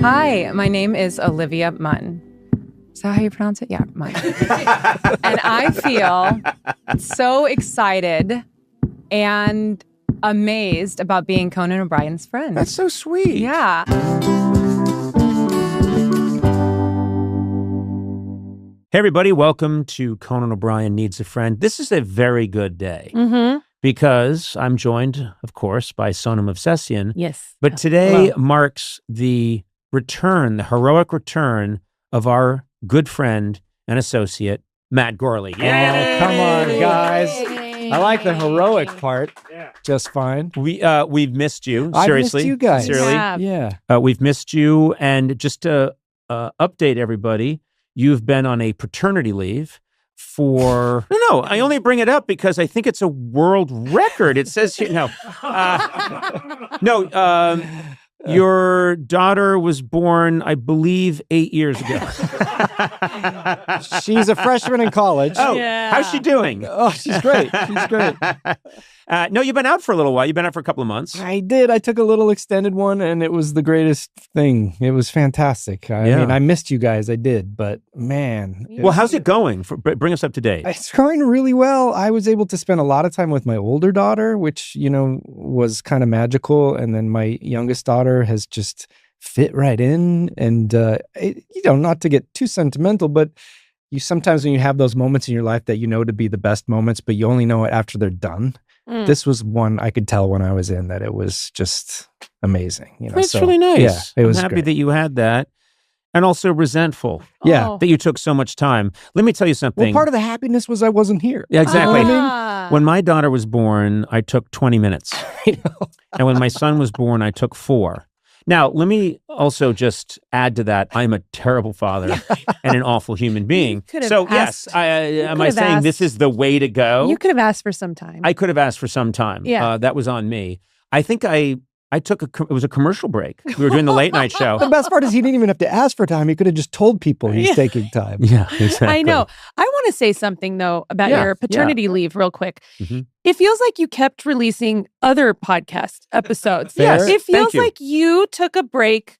Hi, my name is Olivia Munn. Is that how you pronounce it? Yeah, Munn. And I feel so excited and amazed about being Conan O'Brien's friend. That's so sweet. Yeah. Hey, everybody. Welcome to Conan O'Brien Needs a Friend. This is a very good day because I'm joined, of course, by Sonam Obsessian. Yes. But today marks the return, the heroic return of our good friend and associate, Matt Gorley. Oh, come on, guys. I like the heroic part just fine. We've missed you, I've seriously. missed you guys. Sincerely. Yeah. We've missed you. And just to update everybody, you've been on a paternity leave for... No, I only bring it up because I think it's a world record. It says here... Your daughter was born, I believe, 8 years ago. She's a freshman in college. Oh, how's she doing? Oh, she's great. She's great. No, you've been out for a little while. You've been out for a couple of months. I did. I took a little extended one, and it was the greatest thing. It was fantastic. I mean, I missed you guys. I did, but man. Well, how's it going? Bring us up to date. It's going really well. I was able to spend a lot of time with my older daughter, which, was kind of magical. And then my youngest daughter has just fit right in. And, not to get too sentimental, but sometimes when you have those moments in your life that you know to be the best moments, but you only know it after they're done. This was one I could tell when I was in that it was just amazing. It's really nice. Yeah, it was I'm happy great. that you had that. And also resentful. Yeah. That you took so much time. Let me tell you something. Well, part of the happiness was I wasn't here. Yeah, exactly. You know what I mean? When my daughter was born, I took 20 minutes. And when my son was born, I took 4. Now, let me also just add to that, I'm a terrible father and an awful human being. So, yes, am I saying this is the way to go? You could have asked for some time. I could have asked for some time. Yeah. That was on me. I think I took it was a commercial break. We were doing the late night show. The best part is he didn't even have to ask for time. He could have just told people he's taking time. Yeah, exactly. I know. I want to say something, though, about your paternity leave real quick. It feels like you kept releasing other podcast episodes. Yes, it feels like you took a break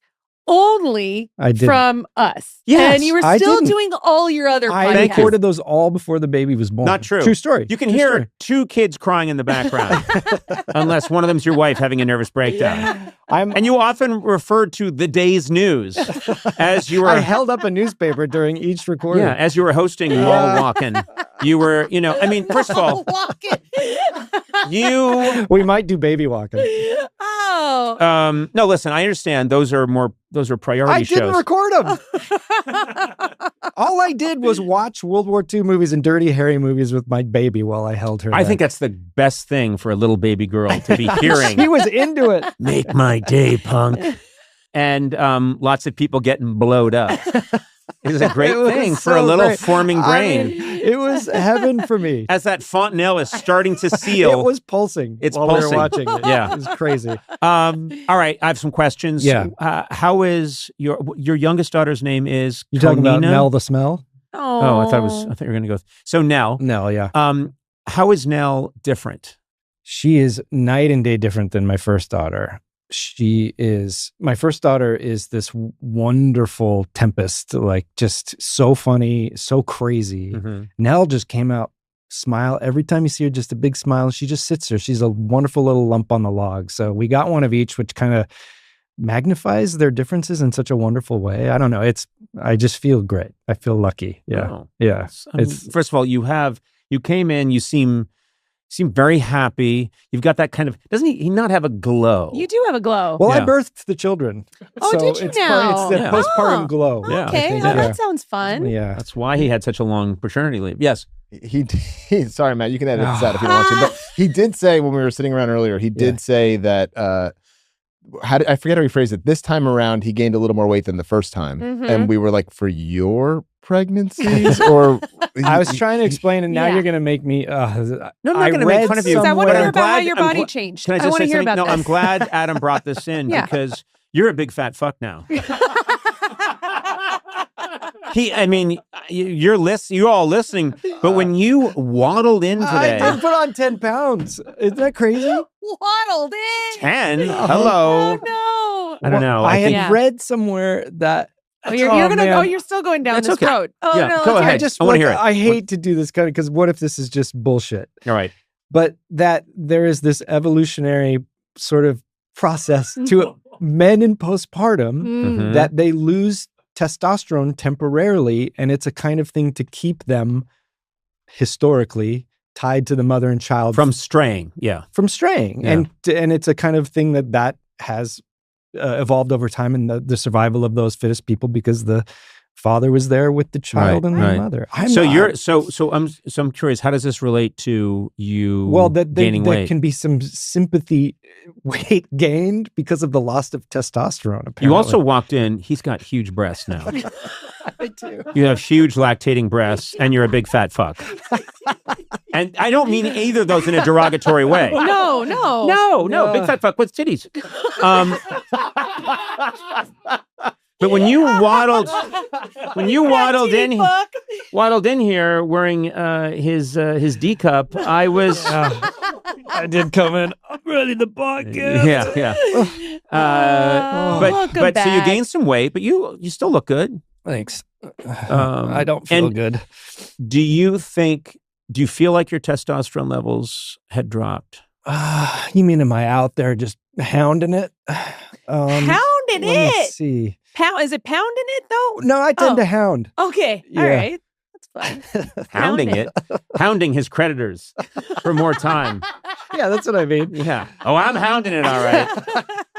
only from us. Yes, and you were still doing all your other podcasts. I recorded those all before the baby was born. Not true. True story. You can hear 2 kids crying in the background, unless one of them's your wife having a nervous breakdown. And you often referred to the day's news as you were... I held up a newspaper during each recording. Yeah, as you were hosting Mall Walkin'. You were, first of all... We might do baby walking. Oh. No, listen, I understand those are priority shows. I didn't record them. All I did was watch World War II movies and Dirty Harry movies with my baby while I held her. I think that's the best thing for a little baby girl to be hearing. She was into it. Make my day, punk. And lots of people getting blowed up. It was a great thing for a little forming brain. It was heaven for me. As that fontanelle is starting to seal. It was pulsing. While we were watching it. Yeah. It was crazy. All right, I have some questions. Yeah. How is your youngest daughter's name is You're talking about Konina? Nell the Smell? Oh, I thought you were going to go. So Nell. Nell, yeah. How is Nell different? She is night and day different than my first daughter. My first daughter is this wonderful tempest, like just so funny, so crazy. Nell just came out, smile. Every time you see her, just a big smile. She just sits there. She's a wonderful little lump on the log. So we got one of each, which kind of magnifies their differences in such a wonderful way. I don't know. I just feel great. I feel lucky. Yeah. Oh. Yeah. First of all, you came in, you seem very happy. You've got that kind of, doesn't he not have a glow? You do have a glow. Well, I birthed the children. Oh, so did you now? It's the postpartum glow. Yeah. Okay. That sounds fun. Yeah. That's why he had such a long paternity leave. Yes. He sorry, Matt, you can edit this out if you don't want to. But he did say when we were sitting around earlier, he did say that, I forget how he phrased it. This time around, he gained a little more weight than the first time. And we were like, for your pregnancies? Or I was trying to explain, and now you're going to make me. No, I'm not going to make fun of you. I want to hear about how glad- your body changed. Can I just want to say hear something? about No, this. I'm glad Adam brought this in because you're a big fat fuck now. You're all listening, but when you waddled in today. I did put on 10 pounds. Isn't that crazy? Waddled in. 10? Hello. Oh, I don't know. I think had read somewhere that. You're gonna go. You're still going down this road. Oh yeah, no! go ahead. I want to hear it. I hate to do this kind of because what if this is just bullshit? All right. But that there is this evolutionary sort of process to men in postpartum Mhm. that they lose testosterone temporarily, and it's a kind of thing to keep them historically tied to the mother and child From straying. Yeah. from straying, Yeah. and it's a kind of thing that has evolved over time in the survival of those fittest people because the father was there with the child Right, and right. the mother. I'm curious, how does this relate to you that gaining there weight? can be some sympathy weight gained because of the loss of testosterone. Apparently. You also walked in, he's got huge breasts now. I do. You have huge lactating breasts and you're a big fat fuck. And I don't mean either of those in a derogatory way. No, big fat fuck with titties. But when you waddled in here wearing his D cup, I was I did come in. I'm ready to podcast. yeah. But so you gained some weight, but you still look good. Thanks. I don't feel good. Do you feel like your testosterone levels had dropped? You mean am I out there just hounding it? Pounding Let me it. see. Is it pounding it though? No, I tend to hound. Okay. Yeah. All right. That's fine. Hounding it, hounding his creditors for more time. Yeah, that's what I mean. Yeah. Oh, I'm hounding it. All right.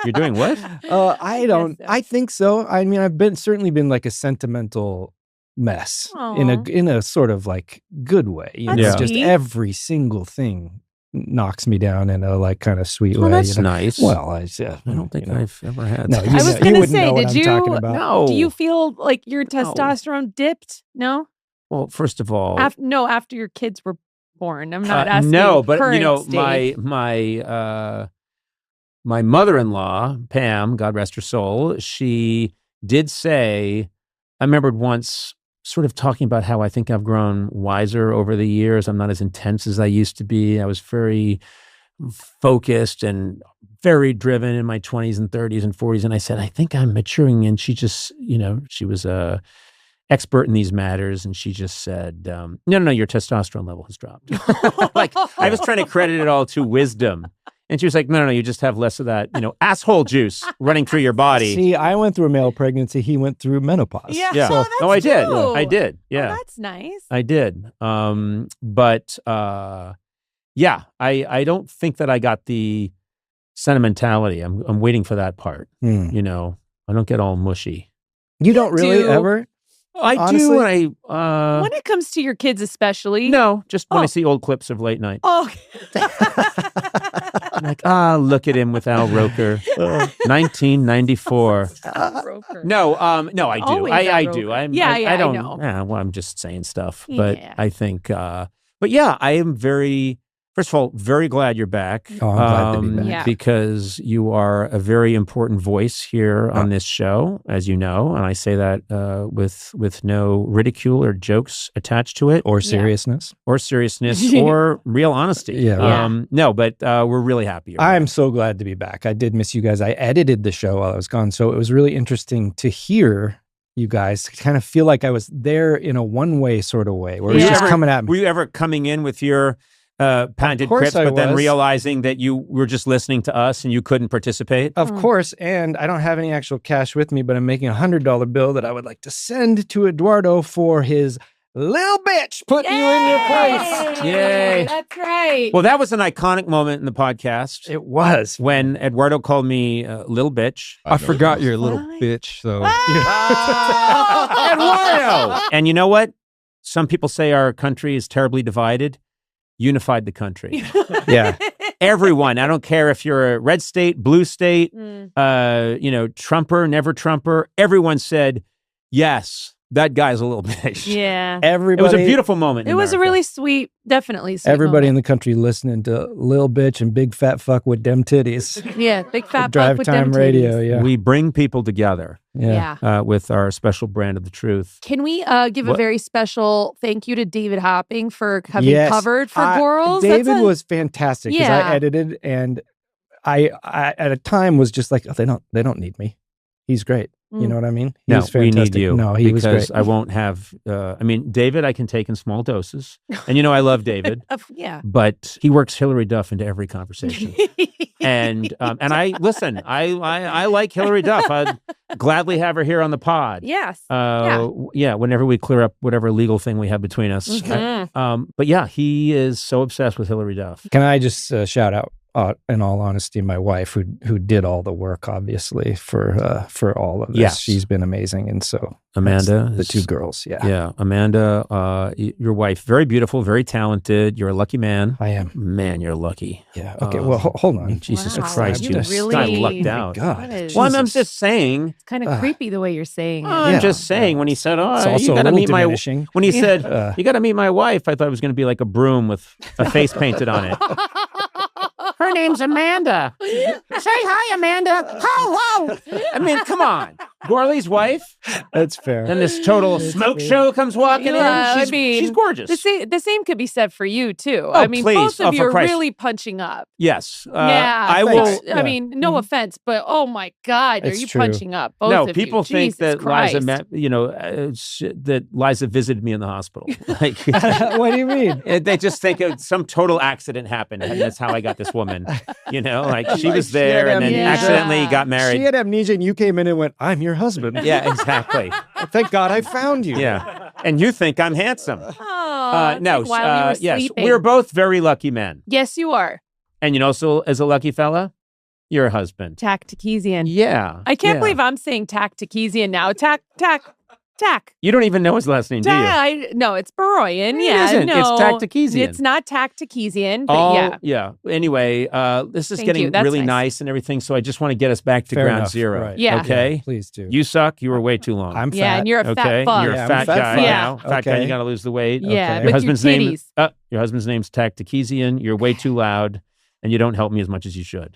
You're doing what? I don't. I think so. I mean, I've certainly been like a sentimental mess in a sort of like good way. You know, That's just sweet. every single thing knocks me down in a like kind of sweet way. That's you know? nice. Well, I don't think I've ever had No, that. you I was know- gonna wouldn't say, know what did I'm you? talking about. No. Do you feel like your testosterone dipped? No. Well, first of all, After your kids were born. I'm not asking. no, but current you know, state. my mother-in-law, Pam, God rest her soul, she did say, I remembered once sort of talking about how I think I've grown wiser over the years. I'm not as intense as I used to be. I was very focused and very driven in my 20s and 30s and 40s. And I said, I think I'm maturing. And she just, she was a expert in these matters. And she just said, no, your testosterone level has dropped. Like I was trying to credit it all to wisdom. And she was like, no, you just have less of that, asshole juice running through your body. See, I went through a male pregnancy. He went through menopause. Yeah. Yeah. Oh, No, I did. true. I did. Yeah. Oh, that's nice. I did. Yeah, I don't think that I got the sentimentality. I'm waiting for that part. Hmm. I don't get all mushy. You don't really ever? I Honestly? do when I When it comes to your kids, especially. no, just when I Oh. see old clips of late night. Oh. I'm like, look at him with Al Roker, 1994. Broker. No, I do. Always I Al do. Roker. I I don't know. Well, I'm just saying stuff, but Yeah. I think. But yeah, I am very. First of all, very glad you're back. Oh, I'm glad to be back. Yeah. Because you are a very important voice here on this show, as you know, and I say that with no ridicule or jokes attached to it, Or seriousness? or seriousness, or real honesty. Yeah. No, but we're really happy. You're I'm back. so glad to be back. I did miss you guys. I edited the show while I was gone, so it was really interesting to hear you guys kind of feel like I was there in a one-way sort of way, where it was Yeah. just coming at me. Were you ever coming in with your patented course quips, I but then was. realizing that you were just listening to us and you couldn't participate? Of course, and I don't have any actual cash with me, but I'm making a $100 bill that I would like to send to Eduardo for his little bitch putting you in your place. Yay. That's right. Well, that was an iconic moment in the podcast. It was. When Eduardo called me little bitch. I forgot your little What? bitch, so Eduardo! And you know what? Some people say our country is terribly divided. Unified the country. Yeah. Everyone. I don't care if you're a red state, blue state, Trumper, never Trumper. Everyone said, yes, that guy's a little bitch. Yeah. It Everybody, was a beautiful moment. It was a really sweet, definitely sweet everybody in moment. the country listening to Lil Bitch and Big Fat Fuck with Dem Titties. Yeah, big fat Drive fuck with Time them Radio. titties. Yeah. We bring people together Yeah. with our special brand of the truth. Can we give a What? very special thank you to David Hopping for having Yes. covered for Gorals? David That's a- was fantastic because Yeah. I edited and I at a time was just like, oh, they don't need me. He's great. You know what I mean? No, He's fantastic. we need you. No, he was great. Because I won't have, David I can take in small doses. And I love David. Yeah. But he works Hillary Duff into every conversation. and I like Hillary Duff. I'd gladly have her here on the pod. Yes. Whenever we clear up whatever legal thing we have between us. But yeah, he is so obsessed with Hillary Duff. Can I just shout out, in all honesty, my wife who did all the work, obviously, for all of this. Yes. She's been amazing. And so Amanda, the two girls. Yeah. Yeah. Amanda, your wife, very beautiful, very talented. You're a lucky man. I am. Man, you're lucky. Yeah. Okay. Well, hold on. Jesus Wow. Christ, You you really- kind of lucked out. God. Well, I'm just saying. It's kind of creepy the way you're saying it. I'm just saying when he said, It's "Oh, also you a got to little meet diminishing. when he said, "You got to meet my wife," I thought it was going to be like a broom with a face painted on it. Her name's Amanda. Say hi, Amanda. Hello. I mean, come on, Gorley's wife. That's fair. Then this total smoke show comes walking in. She's gorgeous. The same could be said for you too. Oh, I mean, please. both of you for are Christ. really punching up. Yes. Yeah, I will. I mean, no offense, but oh my God, are It's you true. punching up? Both No, of people you. think Jesus that Christ. Liza met, that Liza visited me in the hospital. Like, What do you mean? they just think some total accident happened, and that's how I got this woman. Like she was there and then amnesia. accidentally got married. She had amnesia, and you came in and went, "I'm your husband." Yeah, exactly. Thank God I found you. Yeah, and you think I'm handsome? Oh, it's No, like while you were yes, sleeping. we're both very lucky men. Yes, you are. And so as a lucky fella, you're a husband. Tacticesian. Yeah, I can't yeah. believe I'm saying Tacticesian now. Tack. You don't even know his last name, do you? No, it's Baroyan. It Yeah, isn't. no. It's Tacticesian. It's not Tacticesian, but yeah. Anyway, this is Thank getting you. That's really nice. nice and everything. So I just want to get us back to Fair ground enough. zero. Right. Yeah. Okay. Please do. You suck. You were way too long. I'm fat. Yeah, and you're a okay. fat fuck. You're Yeah, a I'm fat a fat guy fuck. now. Fat guy. Okay. You got to lose the weight. Yeah, Okay. with your titties. Your husband's name's Tacticesian. You're way too loud, and you don't help me as much as you should.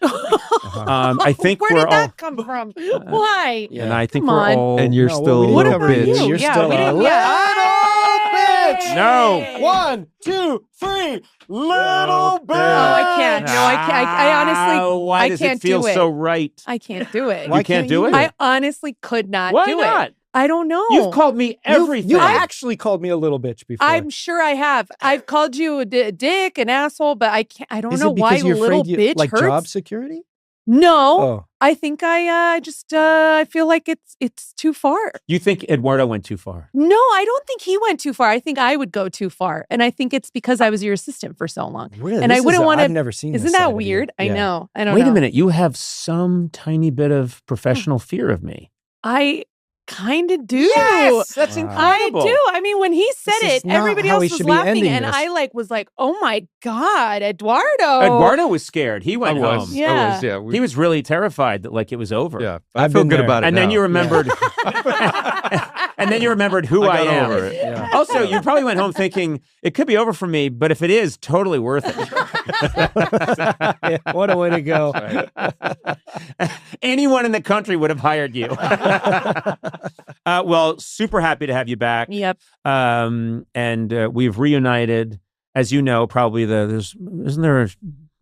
I think Where we're did all. that come from? Why? And I think Come we're on. all. And you're No, still well, a we What little didn't about cover bitch. you? You're Yeah, still we a didn't. little Yeah. No. 1, 2, 3, little bitch. Oh, I can't. No, I can't. I honestly, Why I does can't it feel do it. so right? I can't do it. You can't do it? I honestly could not Why do not? it. I don't know. You've called me everything. You actually called me a little bitch before. I'm sure I have. I've called you a dick, an asshole, but I can't. I don't Is know it why because you're little afraid bitch like hurts. job security? No, Oh. I think I just I feel like it's too far. You think Eduardo went too far? No, I don't think he went too far. I think I would go too far, and I think it's because I was your assistant for so long. Really? And I wouldn't want to. I've never seen Isn't this that side of you. weird? I Yeah. know. I don't Wait know. a minute. You have some tiny bit of professional fear of me. I kind of do. that's Wow. I do. I mean, when he said This is it, not everybody how else we was should be laughing, ending and this. I was like, "Oh my God, Eduardo!" Eduardo was scared. He went home. Yeah. He was really terrified that it was over. Yeah, I I've feel been good there. about it. And then now. you remembered. and then you remembered who I, I got am. over it. Yeah. Also, you probably went home thinking it could be over for me, but if it is, totally worth it. Yeah, what a way to go. Anyone in the country would have hired you. Well, super happy to have you back. Yep. And we've reunited. As you know, probably isn't there a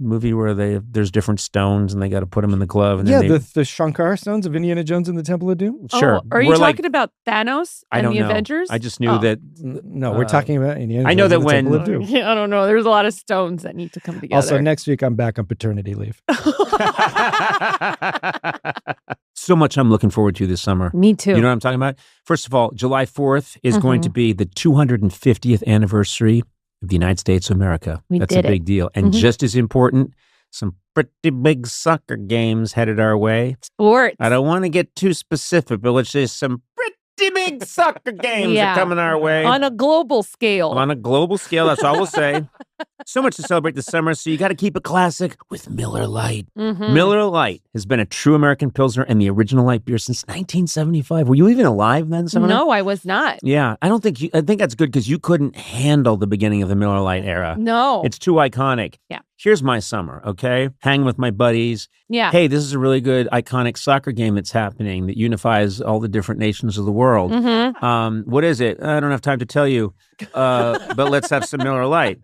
movie where there's different stones and they got to put them in the glove? And Yeah, then the Shankar stones of Indiana Jones and the Temple of Doom? sure. Oh, are you We're talking about Thanos I and don't the know. Avengers? I just knew Oh. that. No, we're talking about Indiana Jones I know that and the Temple of Doom. Yeah, I don't know. There's a lot of stones that need to come together. Also, next week I'm back on paternity leave. So much I'm looking forward to this summer. Me too. You know what I'm talking about? First of all, July 4th is going Mm-hmm. to be the 250th anniversary of the United States of America. We That's did a it. big deal. And Mhm. just as important, some pretty big soccer games headed our way. Sports. I don't want to get too specific, but let's say some pretty big soccer games Yeah. are coming our way. On a global scale. On a global scale, that's all we'll say. So much to celebrate this summer, so you got to keep it classic with Miller Lite. Mhm. Miller Lite has been a true American Pilsner and the original light beer since 1975. Were you even alive then, Simona? No, I was not. Yeah, I think that's good because you couldn't handle the beginning of the Miller Lite era. No. It's too iconic. Yeah. Here's my summer, okay? Hang with my buddies. Yeah. Hey, this is a really good iconic soccer game that's happening that unifies all the different nations of the world. Mm-hmm. What is it? I don't have time to tell you, but let's have some Miller Lite.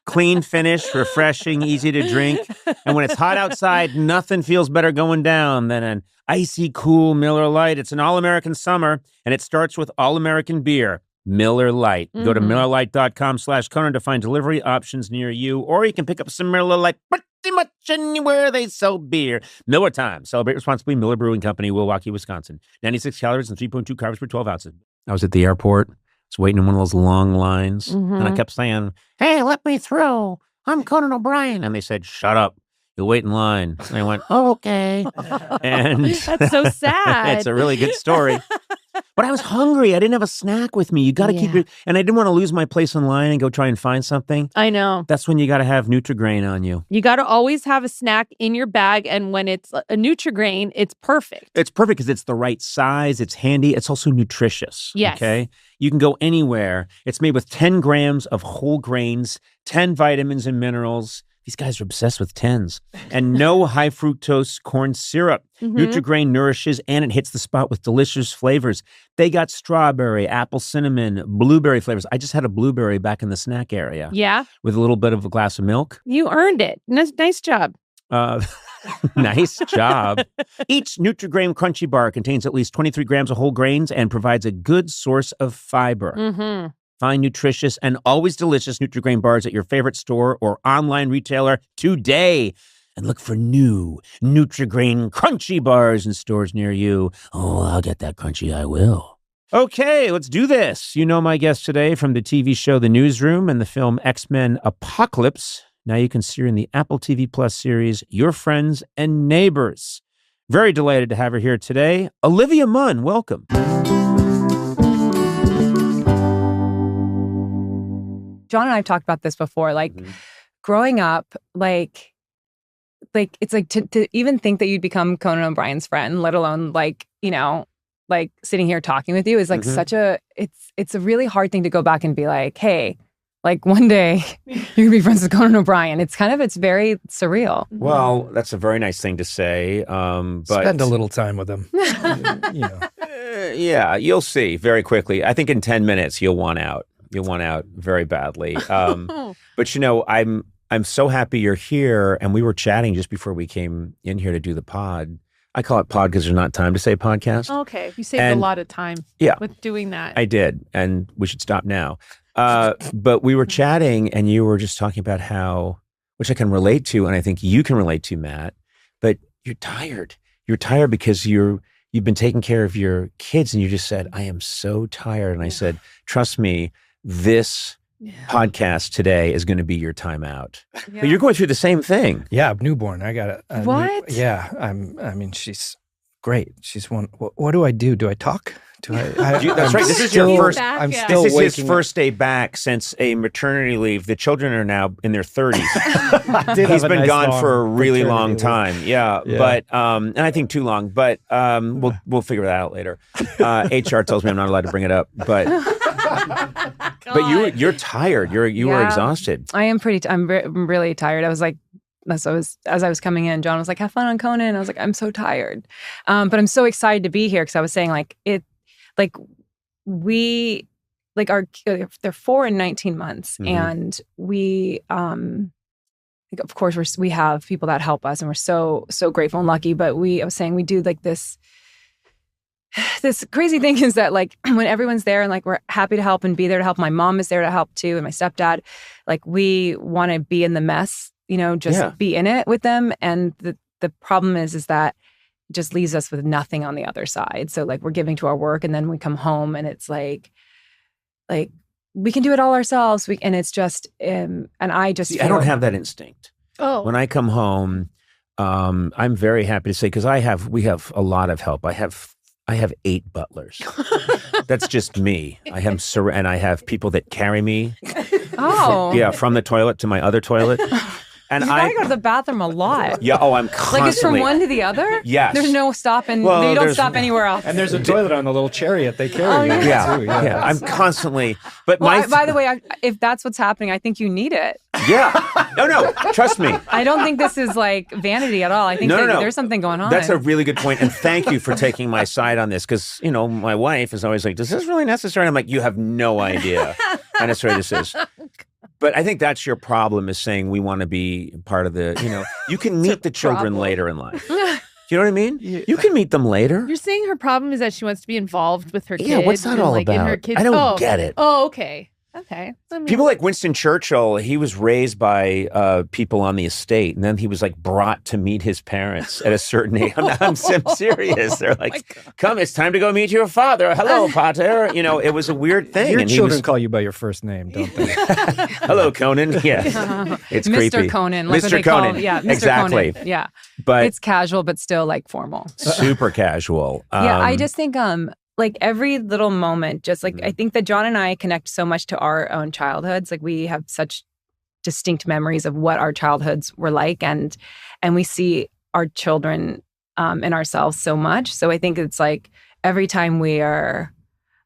Clean finish, refreshing, easy to drink. And when it's hot outside, nothing feels better going down than an icy, cool Miller Lite. It's an all-American summer, and it starts with all-American beer, Miller Lite. Go to MillerLite.com/Conan to find delivery options near you, or you can pick up some Miller Lite pretty much anywhere they sell beer. Miller time. Celebrate responsibly. Miller Brewing Company, Milwaukee, Wisconsin. 96 calories and 3.2 carbs per 12 ounces. I was at the airport. I was waiting in one of those long lines, and I kept saying, "Hey, let me through. I'm Conan O'Brien." And they said, "Shut up. You'll wait in line." And I went, "Oh, okay." And that's so sad. It's a really good story. But I was hungry. I didn't have a snack with me. You got to keep it. And I didn't want to lose my place in line and go try and find something. I know. That's when you got to have Nutri-Grain on you. You got to always have a snack in your bag. And when it's a Nutri-Grain, it's perfect. It's perfect because it's the right size. It's handy. It's also nutritious. Yes. Okay. You can go anywhere. It's made with 10 grams of whole grains, 10 vitamins and minerals. These guys are obsessed with 10s. And no high fructose corn syrup. Nutri-Grain nourishes and it hits the spot with delicious flavors. They got strawberry, apple cinnamon, blueberry flavors. I just had a blueberry back in the snack area. Yeah. With a little bit of a glass of milk. You earned it. Nice job. Nice job. Each Nutri-Grain Crunchy Bar contains at least 23 grams of whole grains and provides a good source of fiber. Find nutritious and always delicious Nutri-Grain bars at your favorite store or online retailer today. And look for new Nutri-Grain Crunchy Bars in stores near you. Oh, I'll get that crunchy, I will. Okay, let's do this. You know my guest today from the TV show The Newsroom and the film X-Men Apocalypse. Now you can see her in the Apple TV Plus series Your Friends and Neighbors. Very delighted to have her here today. Olivia Munn, welcome. John and I have talked about this before. Like growing up, like it's like to even think that you'd become Conan O'Brien's friend, let alone like, you know, like sitting here talking with you is like such a, it's a really hard thing to go back and be like, hey, like one day you're gonna be friends with Conan O'Brien. It's very surreal. Well, that's a very nice thing to say. But spend a little time with him. You know. Yeah, you'll see very quickly. I think in 10 minutes you'll want out. You'll want out very badly. But you know, I'm so happy you're here. And we were chatting just before we came in here to do the pod. I call it pod because there's not time to say podcast. Okay. You saved a lot of time with doing that. I did. And we should stop now. But we were chatting and you were just talking about how, which I can relate to, and I think you can relate to, Matt, but you're tired. You're tired because you've been taking care of your kids and you just said, I am so tired. And I said, trust me, this podcast today is going to be your time out. Yeah. But you're going through the same thing. Yeah, newborn. I got a what? I mean, she's great. She's one. What do I do? Do I talk? That's right. This is your first. I'm still this is his waking first day back since a maternity leave. The children are now in their 30s. He's been gone for a really long time. Yeah. But and I think too long. But we'll figure that out later. HR tells me I'm not allowed to bring it up. But you're tired. You were exhausted. I am I'm really tired. I was like. As I was coming in, John was like, have fun on Conan. I was like, I'm so tired. But I'm so excited to be here because I was saying they're 4 and 19 months. And we, of course we have people that help us and we're so grateful and lucky. But I was saying we do like this crazy thing is that like when everyone's there and like we're happy to help and be there to help, my mom is there to help too. And my stepdad, like we want to be in the mess. You know, just be in it with them. And the problem is that it just leaves us with nothing on the other side. So like we're giving to our work and then we come home and it's like we can do it all ourselves. And it's just, and I just I don't have that instinct. Oh. When I come home, I'm very happy to say, because we have a lot of help. I have 8 butlers. That's just me. And I have people that carry me. Oh. Yeah, from the toilet to my other toilet. And I go to the bathroom a lot. Yeah. Oh, I'm constantly. Like it's from one to the other? Yes. There's no stopping. Well, you don't stop anywhere else. And there's a toilet on the little chariot they carry. Yeah. I'm constantly. But by the way, if that's what's happening, I think you need it. Yeah. No. Trust me. I don't think this is like vanity at all. I think there's something going on. That's a really good point. And thank you for taking my side on this. Because, you know, my wife is always like, "Is this really necessary?" And I'm like, "You have no idea how necessary this is." But I think that's your problem, is saying we want to be part of the, you can meet the children later in life. You know what I mean? You can meet them later. You're saying her problem is that she wants to be involved with her kids. Yeah, what's that all about? In her kids. I don't get it. Oh, okay. Okay. People like Winston Churchill, he was raised by people on the estate, and then he was like brought to meet his parents at a certain age. I'm serious. They're like, come, it's time to go meet your father. Hello, pater. It was a weird thing. Your and children call you by your first name, don't they? Hello, Conan. Yeah. It's Mr. creepy. Conan. Like Mr. Conan. Mr. Exactly. Conan. Yeah. But it's casual, but still like formal. Super casual. Yeah, I just think like every little moment, just like I think that John and I connect so much to our own childhoods. Like we have such distinct memories of what our childhoods were like, and we see our children in ourselves so much. So I think it's like every time we are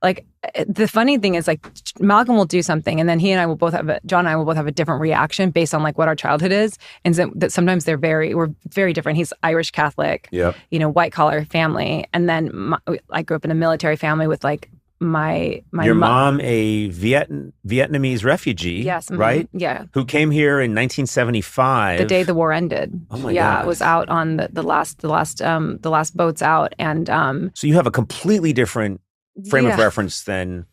like, the funny thing is like Malcolm will do something and then John and I will both have a different reaction based on like what our childhood is. And so that sometimes we're very different. He's Irish Catholic, white collar family. And then I grew up in a military family with like my your mom, a Vietnamese refugee, yes, right? Yeah. Who came here in 1975. The day the war ended. Oh my God. It was out on the last boats out. And so you have a completely different frame of reference than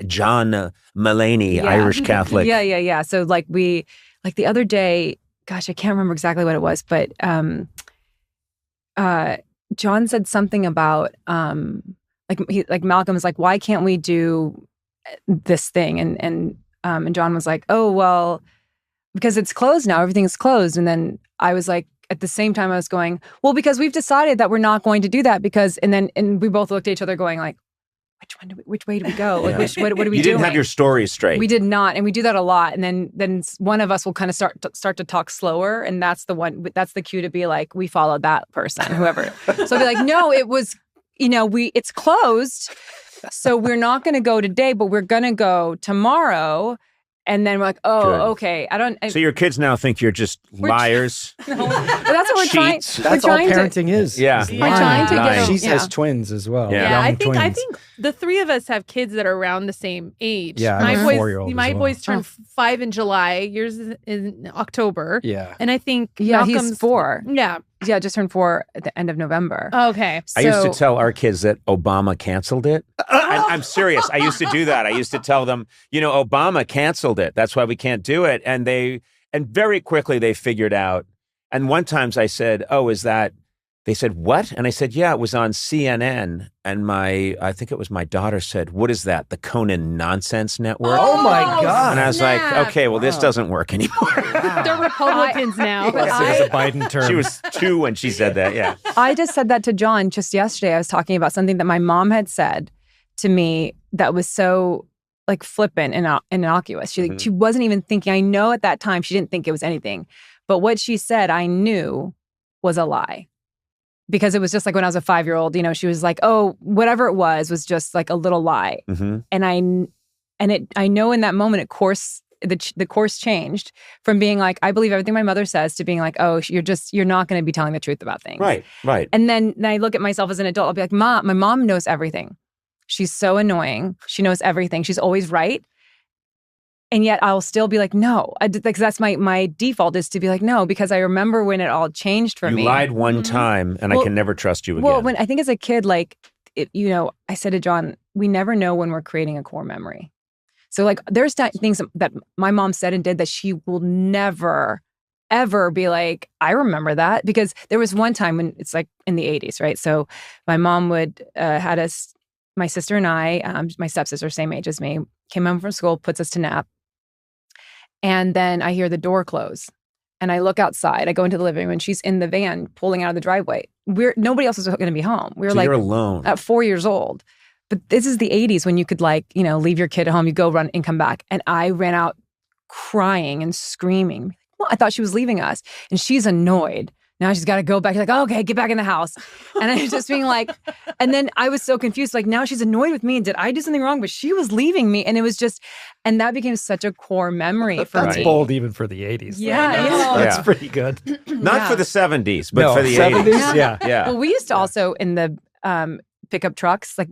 John Mulaney, Irish Catholic. Yeah. So like the other day, gosh, I can't remember exactly what it was, but John said something about like Malcolm's like, why can't we do this thing? And John was like, oh well, because it's closed now, everything's closed. And then I was like, at the same time I was going, well, because we've decided that we're not going to do that and we both looked at each other going like, which way do we go? Like, what do we do? You didn't have your stories straight. We did not, and we do that a lot. And then one of us will kind of start to talk slower, and that's the cue to be like, we followed that person, whoever. So I'll be like, no, it was, it's closed, so we're not going to go today, but we're going to go tomorrow. And then we're like, oh, good. Okay. So your kids now think you're just liars. No, but that's what we're trying. That's all parenting is. Yeah. We're trying to get. She has twins as well. Yeah. I think the three of us have kids that are around the same age. Yeah, my boys, 4-year-old. My boys turned 5 in July. Yours is in October. Yeah. And I think Malcolm's he's 4. Yeah. Yeah, just turned 4 at the end of November. Okay. I used to tell our kids that Obama canceled it. I'm serious. I used to do that. I used to tell them, Obama canceled it. That's why we can't do it. And very quickly they figured out. And one time I said, oh, is that? They said, what? And I said, yeah, it was on CNN. And I think it was my daughter said, what is that? The Conan Nonsense Network? Oh my God. And I was like, okay, well, this doesn't work anymore. They're Republicans now. It was a Biden term. She was 2 when she said that, yeah. I just said that to John just yesterday. I was talking about something that my mom had said to me that was so like flippant and innocuous. She wasn't even thinking. I know at that time she didn't think it was anything. But what she said, I knew was a lie. Because it was just like when I was a 5-year-old, she was like, oh, whatever it was just like a little lie. Mm-hmm. And I know in that moment, the course changed from being like, I believe everything my mother says, to being like, oh, you're not going to be telling the truth about things. Right. And then I look at myself as an adult, I'll be like, Mom, my mom knows everything. She's so annoying. She knows everything. She's always right. And yet I'll still be like, no, because that's my default is to be like, no, because I remember when it all changed for me. You lied one time and I can never trust you again. Well, when I think as a kid, like, I said to John, we never know when we're creating a core memory. So like there's things that my mom said and did that she will never, ever be like, I remember that. Because there was one time when it's like in the 80s, right? So my mom would had us, my sister and I, my stepsister, same age as me, came home from school, puts us to nap. And then I hear the door close and I look outside. I go into the living room and she's in the van pulling out of the driveway. Nobody else was going to be home. We were so you're alone at 4 years old. But this is the 80s when you could leave your kid at home, you go run and come back. And I ran out crying and screaming. Well, I thought she was leaving us and she's annoyed. Now she's got to go back. She's like, oh, okay, get back in the house. And I was just being like, and then I was so confused. Like, now she's annoyed with me. And did I do something wrong? But she was leaving me. And it was just, and that became such a core memory for me. That's bold even for the 80s. Yeah. That's pretty good. Not for the 70s, but for the 80s. Yeah. Well, we used to also in the pickup trucks, like,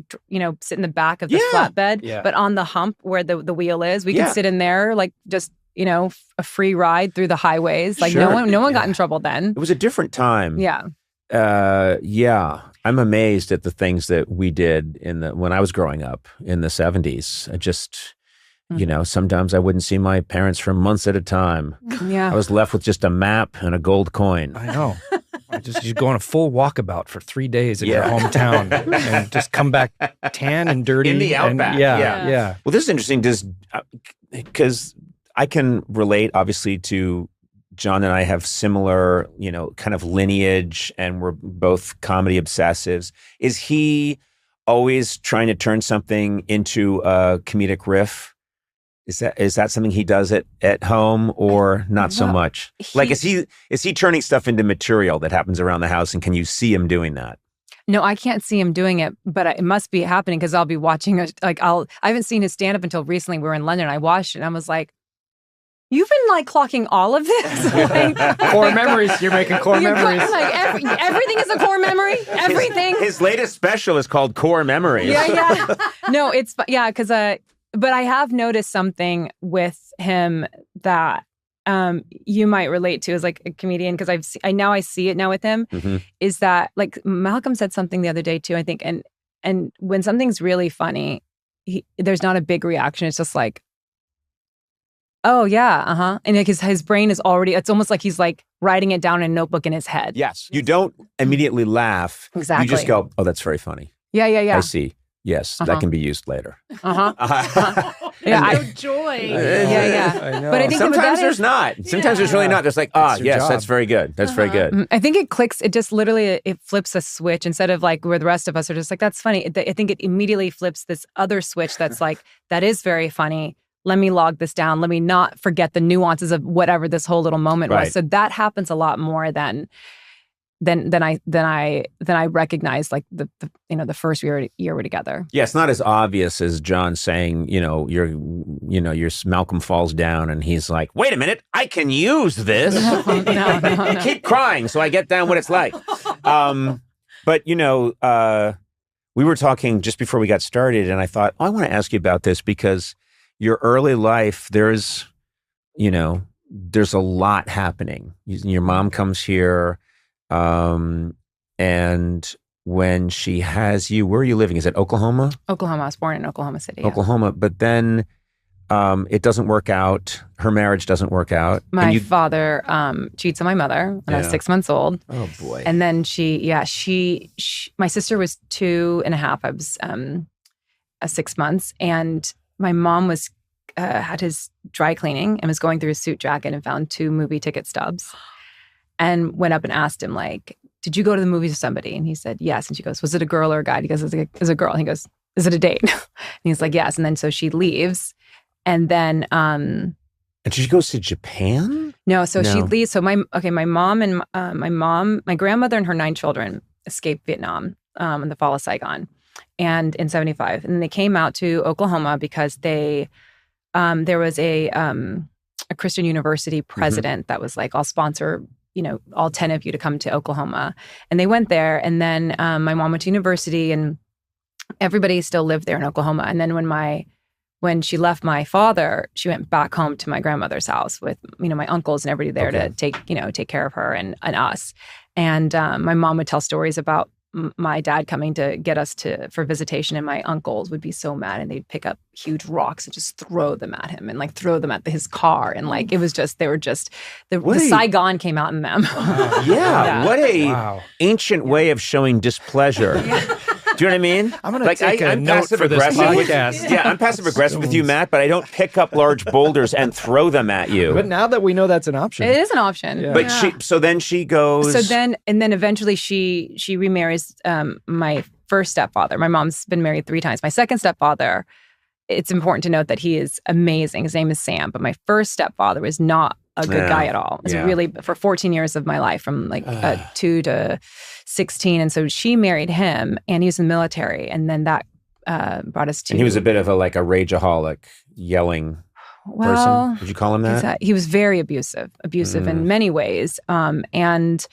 sit in the back of the flatbed, but on the hump where the wheel is, we could sit in there, like just a free ride through the highways. Like Sure. no one got in trouble then. It was a different time. Yeah. Yeah. I'm amazed at the things that we did when I was growing up in the 70s. I just, sometimes I wouldn't see my parents for months at a time. Yeah. I was left with just a map and a gold coin. I know. You go on a full walkabout for 3 days in your hometown and just come back tan and dirty. In the outback. Yeah. Well, this is interesting because I can relate, obviously, to John and I have similar, kind of lineage, and we're both comedy obsessives. Is he always trying to turn something into a comedic riff? Is that something he does at home, or not so much? Is he turning stuff into material that happens around the house, and can you see him doing that? No, I can't see him doing it, but it must be happening because I'll be watching. I haven't seen his stand up until recently. We were in London. I watched it, and I was like, "You've been clocking all of this." Core memories. You're making core memories. I'm like, everything is a core memory. Everything. His latest special is called Core Memories. Yeah. No, because but I have noticed something with him that you might relate to as like a comedian, because I see it now with him, is that like Malcolm said something the other day too, I think, and when something's really funny, there's not a big reaction. It's just like, oh yeah, and like his brain is already, it's almost like he's like writing it down in a notebook in his head. Yes. You don't immediately laugh. Exactly. You just go, oh, that's very funny. Yeah. I see. Yes, that can be used later. Yeah, joy. Yeah. I know. But I think sometimes there's not. Sometimes there's really not. There's like, yes, job. that's very good. That's very good. I think it clicks. It just literally, it flips a switch instead of like where the rest of us are just like, that's funny. I think it immediately flips this other switch that's like, that is very funny. Let me log this down. Let me not forget the nuances of whatever this whole little moment was. So that happens a lot more than I recognized like the first year we're together. Yeah, it's not as obvious as John saying, your Malcolm falls down and he's like, wait a minute, I can use this. No. Keep crying so I get down what it's like. But we were talking just before we got started, and I thought, I want to ask you about this because your early life, there's a lot happening. Your mom comes here. And when she has you, where are you living? Is it Oklahoma? Oklahoma. I was born in Oklahoma City. Oklahoma. But then it doesn't work out. Her marriage doesn't work out. My father cheats on my mother when I was 6 months old. Oh, boy. And then she my sister was 2.5. I was 6 months. And my mom was had his dry cleaning and was going through his suit jacket and found 2 movie ticket stubs. And went up and asked him, like, did you go to the movies with somebody? And he said, yes. And she goes, was it a girl or a guy? He goes, it's a girl. And he goes, is it a date? And he's like, yes. And then so she leaves. And then and she goes to Japan? No, she leaves. So my mom and my grandmother and her 9 children escaped Vietnam in the fall of Saigon and in 75. And then they came out to Oklahoma because there was a Christian university president that was like, I'll sponsor all 10 of you to come to Oklahoma. And they went there. And then my mom went to university and everybody still lived there in Oklahoma. And then when she left my father, she went back home to my grandmother's house with, my uncles and everybody there to take care of her and us. And my mom would tell stories about my dad coming to get us for visitation, and my uncles would be so mad and they'd pick up huge rocks and just throw them at him and like throw them at his car. And like, it was just, the Saigon came out in them. What a ancient way of showing displeasure. Do you know what I mean? I'm going to take a note for this podcast. I'm passive aggressive with you, Matt, but I don't pick up large boulders and throw them at you. But now that we know that's an option. It is an option. Yeah. But so then she goes. And then eventually she remarries my first stepfather. My mom's been married 3 times. My second stepfather, it's important to note that he is amazing. His name is Sam. But my first stepfather was not a good guy at all. It's really for 14 years of my life, from like 2 to 16. And so she married him, and he was in the military. And then that brought us to. And he was a bit of a rageaholic, yelling person. Would you call him that? He was very abusive in many ways. And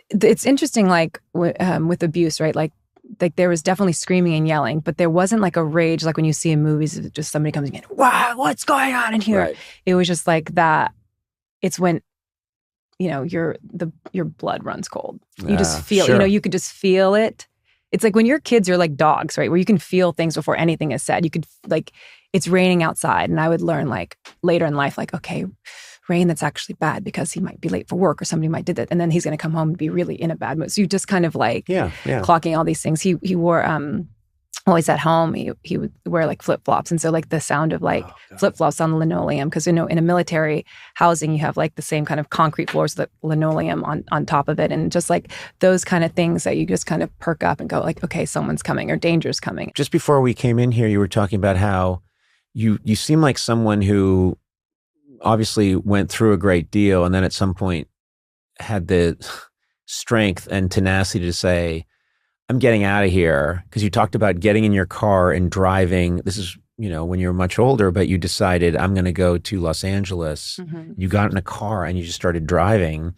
it's interesting, like with abuse, right? Like like there was definitely screaming and yelling, but there wasn't like a rage like when you see in movies, just somebody comes in, wow, what's going on in here? Right. It was just like that. It's when, you know, your blood runs cold. You just feel, sure. you know, you could just feel it. It's like when your kids are like dogs, right? Where you can feel things before anything is said. You could like, it's raining outside. And I would learn like later in life, like, okay, rain, that's actually bad because he might be late for work or somebody might did that. And then he's going to come home and be really in a bad mood. So you just kind of like clocking all these things. He wore, always at home, he would wear like flip-flops. And so like the sound of like flip-flops on the linoleum, because, you know, in a military housing, you have like the same kind of concrete floors, the linoleum on top of it. And just like those kind of things that you just kind of perk up and go like, okay, someone's coming or danger's coming. Just before we came in here, you were talking about how you seem like someone who obviously went through a great deal and then at some point had the strength and tenacity to say, I'm getting out of here. Because you talked about getting in your car and driving. This is, you know, when you were much older, but you decided I'm going to go to Los Angeles. Mm-hmm. You got in a car and you just started driving.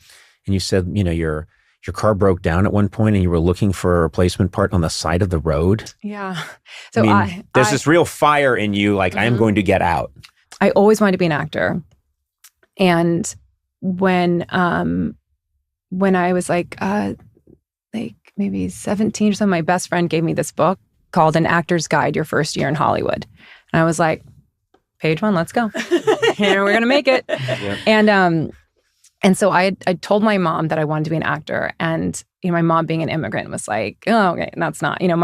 And you said, you know, your car broke down at one point and you were looking for a replacement part on the side of the road. Yeah. So I mean, there's this real fire in you, like, I am going to get out. I always wanted to be an actor. And when I was like maybe 17 or something, my best friend gave me this book called An Actor's Guide, Your First Year in Hollywood. And I was like, page 1, let's go. Here, we're going to make it. Yep. And so I told my mom that I wanted to be an actor. And, you know, my mom being an immigrant was like, oh, okay, that's not, you know,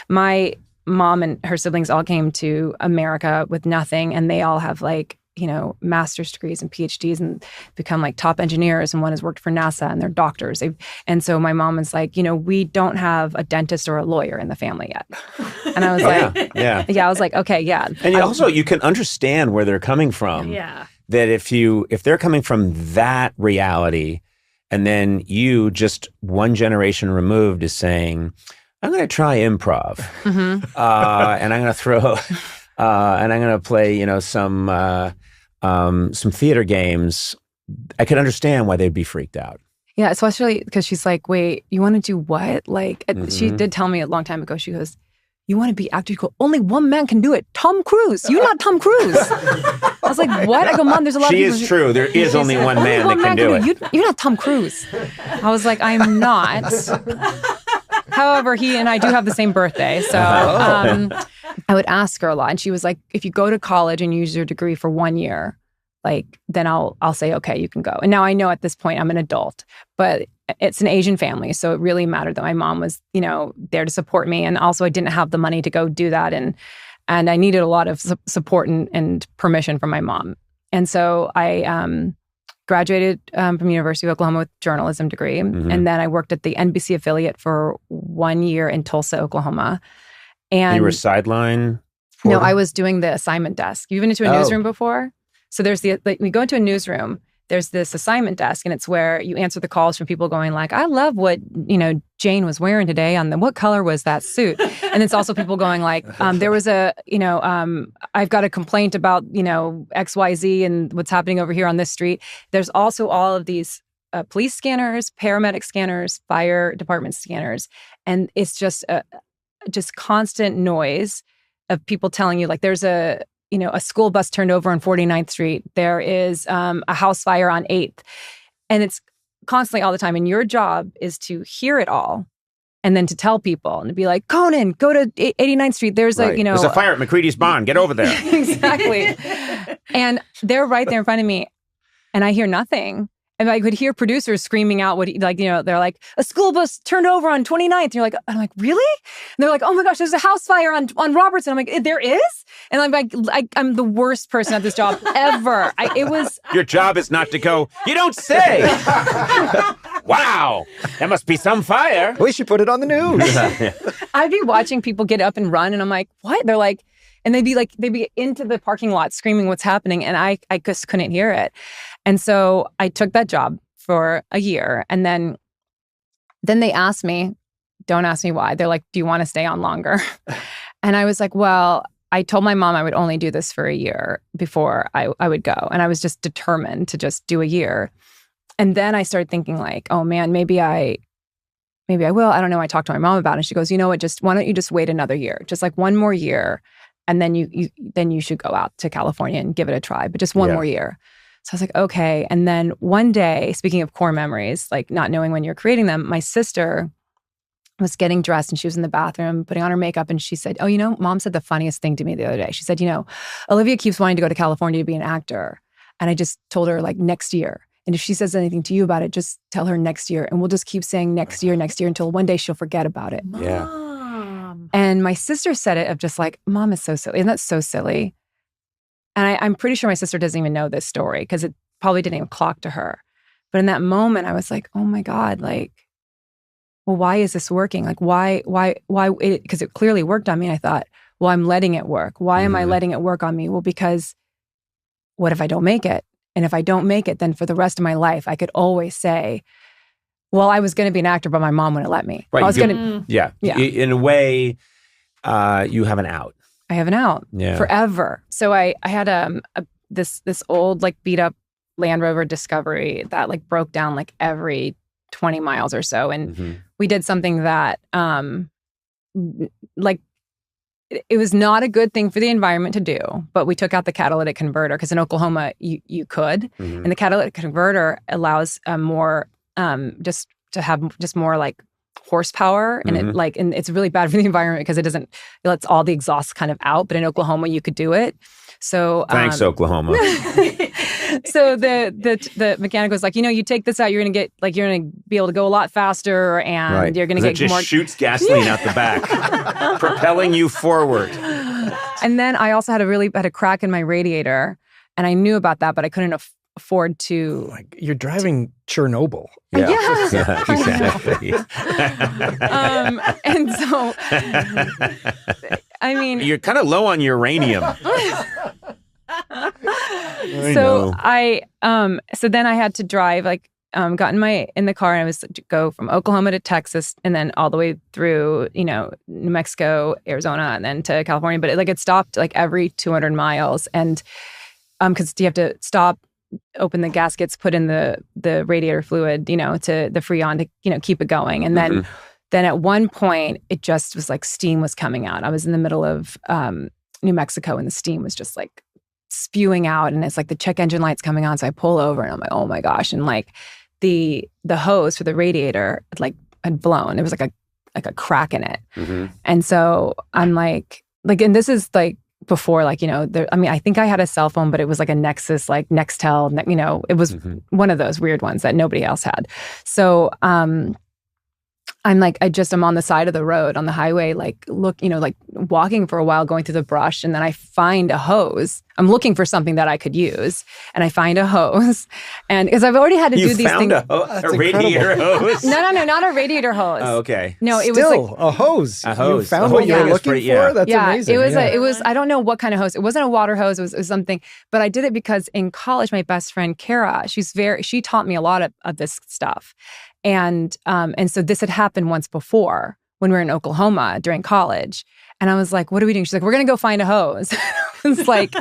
my mom and her siblings all came to America with nothing. And they all have like, you know, master's degrees and PhDs and become like top engineers. And one has worked for NASA and they're doctors. And so my mom was like, you know, we don't have a dentist or a lawyer in the family yet. And I was I was like, okay, yeah. And also you can understand where they're coming from. Yeah. That if they're coming from that reality and then you just one generation removed is saying, I'm going to try improv and I'm going to throw, and I'm going to play, you know, some theater games, I could understand why they'd be freaked out. Yeah, especially because she's like, wait, you want to do what? Like, she did tell me a long time ago, she goes, you want to be actor? You go, only one man can do it. Tom Cruise. You're not Tom Cruise. I was like, what? I go, Mom, there's a lot of people. She is true. There is only one man that can do it. You're not Tom Cruise. I was like, I'm not. However, he and I do have the same birthday. So I would ask her a lot. And she was like, if you go to college and use your degree for 1 year, like, then I'll say, okay, you can go. And now I know at this point I'm an adult, but it's an Asian family. So it really mattered that my mom was, you know, there to support me. And also I didn't have the money to go do that. And I needed a lot of support and permission from my mom. And so I graduated from University of Oklahoma with a journalism degree. And then I worked at the NBC affiliate for 1 year in Tulsa, Oklahoma. And you were sideline? No, I was doing the assignment desk. You've been into a newsroom before? So there's we go into a newsroom, there's this assignment desk, and it's where you answer the calls from people going like, I love what, you know, Jane was wearing today what color was that suit? And it's also people going like, there was a, you know, I've got a complaint about, you know, XYZ and what's happening over here on this street. There's also all of these police scanners, paramedic scanners, fire department scanners. And it's just constant noise of people telling you like there's a school bus turned over on 49th Street. There is a house fire on 8th. And it's constantly all the time. And your job is to hear it all and then to tell people and to be like, Conan, go to 89th Street. There's right. There's a fire at McCready's Barn. Get over there. Exactly. And they're right there in front of me. And I hear nothing. And I could hear producers screaming out they're like, a school bus turned over on 29th. And you're like, I'm like, really? And they're like, oh my gosh, there's a house fire on Robertson. I'm like, there is? And I'm like, I'm the worst person at this job ever. Your job is not to go, you don't say. Wow, there must be some fire. We should put it on the news. I'd be watching people get up and run and I'm like, what? They're like, and they'd be into the parking lot screaming what's happening. And I just couldn't hear it. And so I took that job for a year. And then they asked me, don't ask me why. They're like, do you want to stay on longer? And I was like, well, I told my mom I would only do this for a year before I would go. And I was just determined to just do a year. And then I started thinking like, oh man, maybe I maybe I will. I don't know. I talked to my mom about it. And she goes, you know what, why don't you just wait another year? Just like one more year. And then you should go out to California and give it a try, but just one more year. So I was like, okay. And then one day, speaking of core memories, like not knowing when you're creating them, my sister was getting dressed and she was in the bathroom putting on her makeup. And she said, oh, you know, Mom said the funniest thing to me the other day. She said, you know, Olivia keeps wanting to go to California to be an actor. And I just told her like next year. And if she says anything to you about it, just tell her next year. And we'll just keep saying next year until one day she'll forget about it. Yeah. And my sister said it of just like, Mom is so silly. Isn't that so silly? And I'm pretty sure my sister doesn't even know this story because it probably didn't even clock to her. But in that moment, I was like, oh my God, like, well, why is this working? Like, why? Because it clearly worked on me. And I thought, well, I'm letting it work. Why am I letting it work on me? Well, because what if I don't make it? And if I don't make it, then for the rest of my life, I could always say, well, I was going to be an actor, but my mom wouldn't let me. Right. I was going to. Yeah. In a way, you have an out. I have an out Yeah. forever. So I had this old like beat up Land Rover Discovery that like broke down like every 20 miles or so. And we did something that like it was not a good thing for the environment to do, but we took out the catalytic converter because in Oklahoma you could. And the catalytic converter allows more just to have just more like horsepower and and it's really bad for the environment because it lets all the exhaust kind of out, but in Oklahoma you could do it. So thanks, Oklahoma. So the mechanic was like, you know, you take this out, you're gonna be able to go a lot faster and you're gonna get just more. Shoots gasoline out the back, propelling you forward. And then I also had a crack in my radiator, and I knew about that, but I couldn't afford to. Like, you're driving Chernobyl. Yeah. Exactly. And so, I mean, you're kind of low on uranium. So so then I had to drive, like, got in the car and I was to go from Oklahoma to Texas and then all the way through, you know, New Mexico, Arizona, and then to California. But it stopped like every 200 miles. And because you have to stop, open the gaskets, put in the radiator fluid, you know, to the Freon to, you know, keep it going. And then at one point, it just was like steam was coming out. I was in the middle of New Mexico and the steam was just like spewing out, and it's like the check engine light's coming on. So I pull over and I'm like, oh my gosh. And like the hose for the radiator had blown. It was like a crack in it. And so I'm like, and this is like before, like, you know, I think I had a cell phone, but it was like a Nexus, like Nextel, you know, it was one of those weird ones that nobody else had. So, I'm like, I'm on the side of the road on the highway, like walking for a while, going through the brush. And then I find a hose. I'm looking for something that I could use. And I find a hose. And because I've already had to do these things. A radiator hose? No, not a radiator hose. Oh, okay. No, it Still, was like a hose. A hose. You found what you were looking for? That's amazing. It was, I don't know what kind of hose. It wasn't a water hose. It was something. But I did it because in college, my best friend, Kara, she taught me a lot of this stuff. And so this had happened once before when we were in Oklahoma during college. And I was like, what are we doing? She's like, we're going to go find a hose. I was like,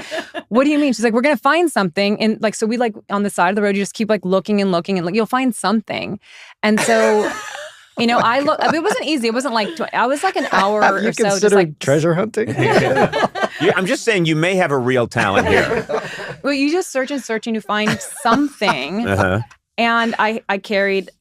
what do you mean? She's like, we're going to find something. And like, so we like on the side of the road, you just keep like looking and you'll find something. And so, you know, it wasn't easy. It wasn't like, I was like an hour Have you or so. considered Just like treasure hunting? I'm just saying you may have a real talent here. Well, you just searching to find something. And I carried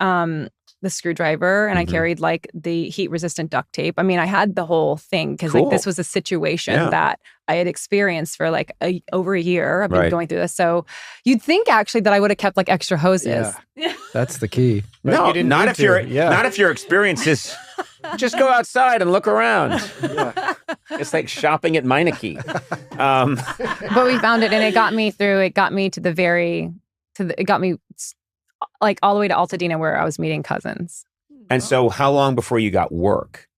the screwdriver and I carried like the heat resistant duct tape. I mean, I had the whole thing because like this was a situation that I had experienced for like over a year. I've been going through this. So you'd think actually that I would have kept like extra hoses. Yeah. That's the key. No, not if your experience is just go outside and look around. Yeah. It's like shopping at Meineke. But we found it and it got me through. It got me it got me like all the way to Altadena where I was meeting cousins. And so how long before you got work?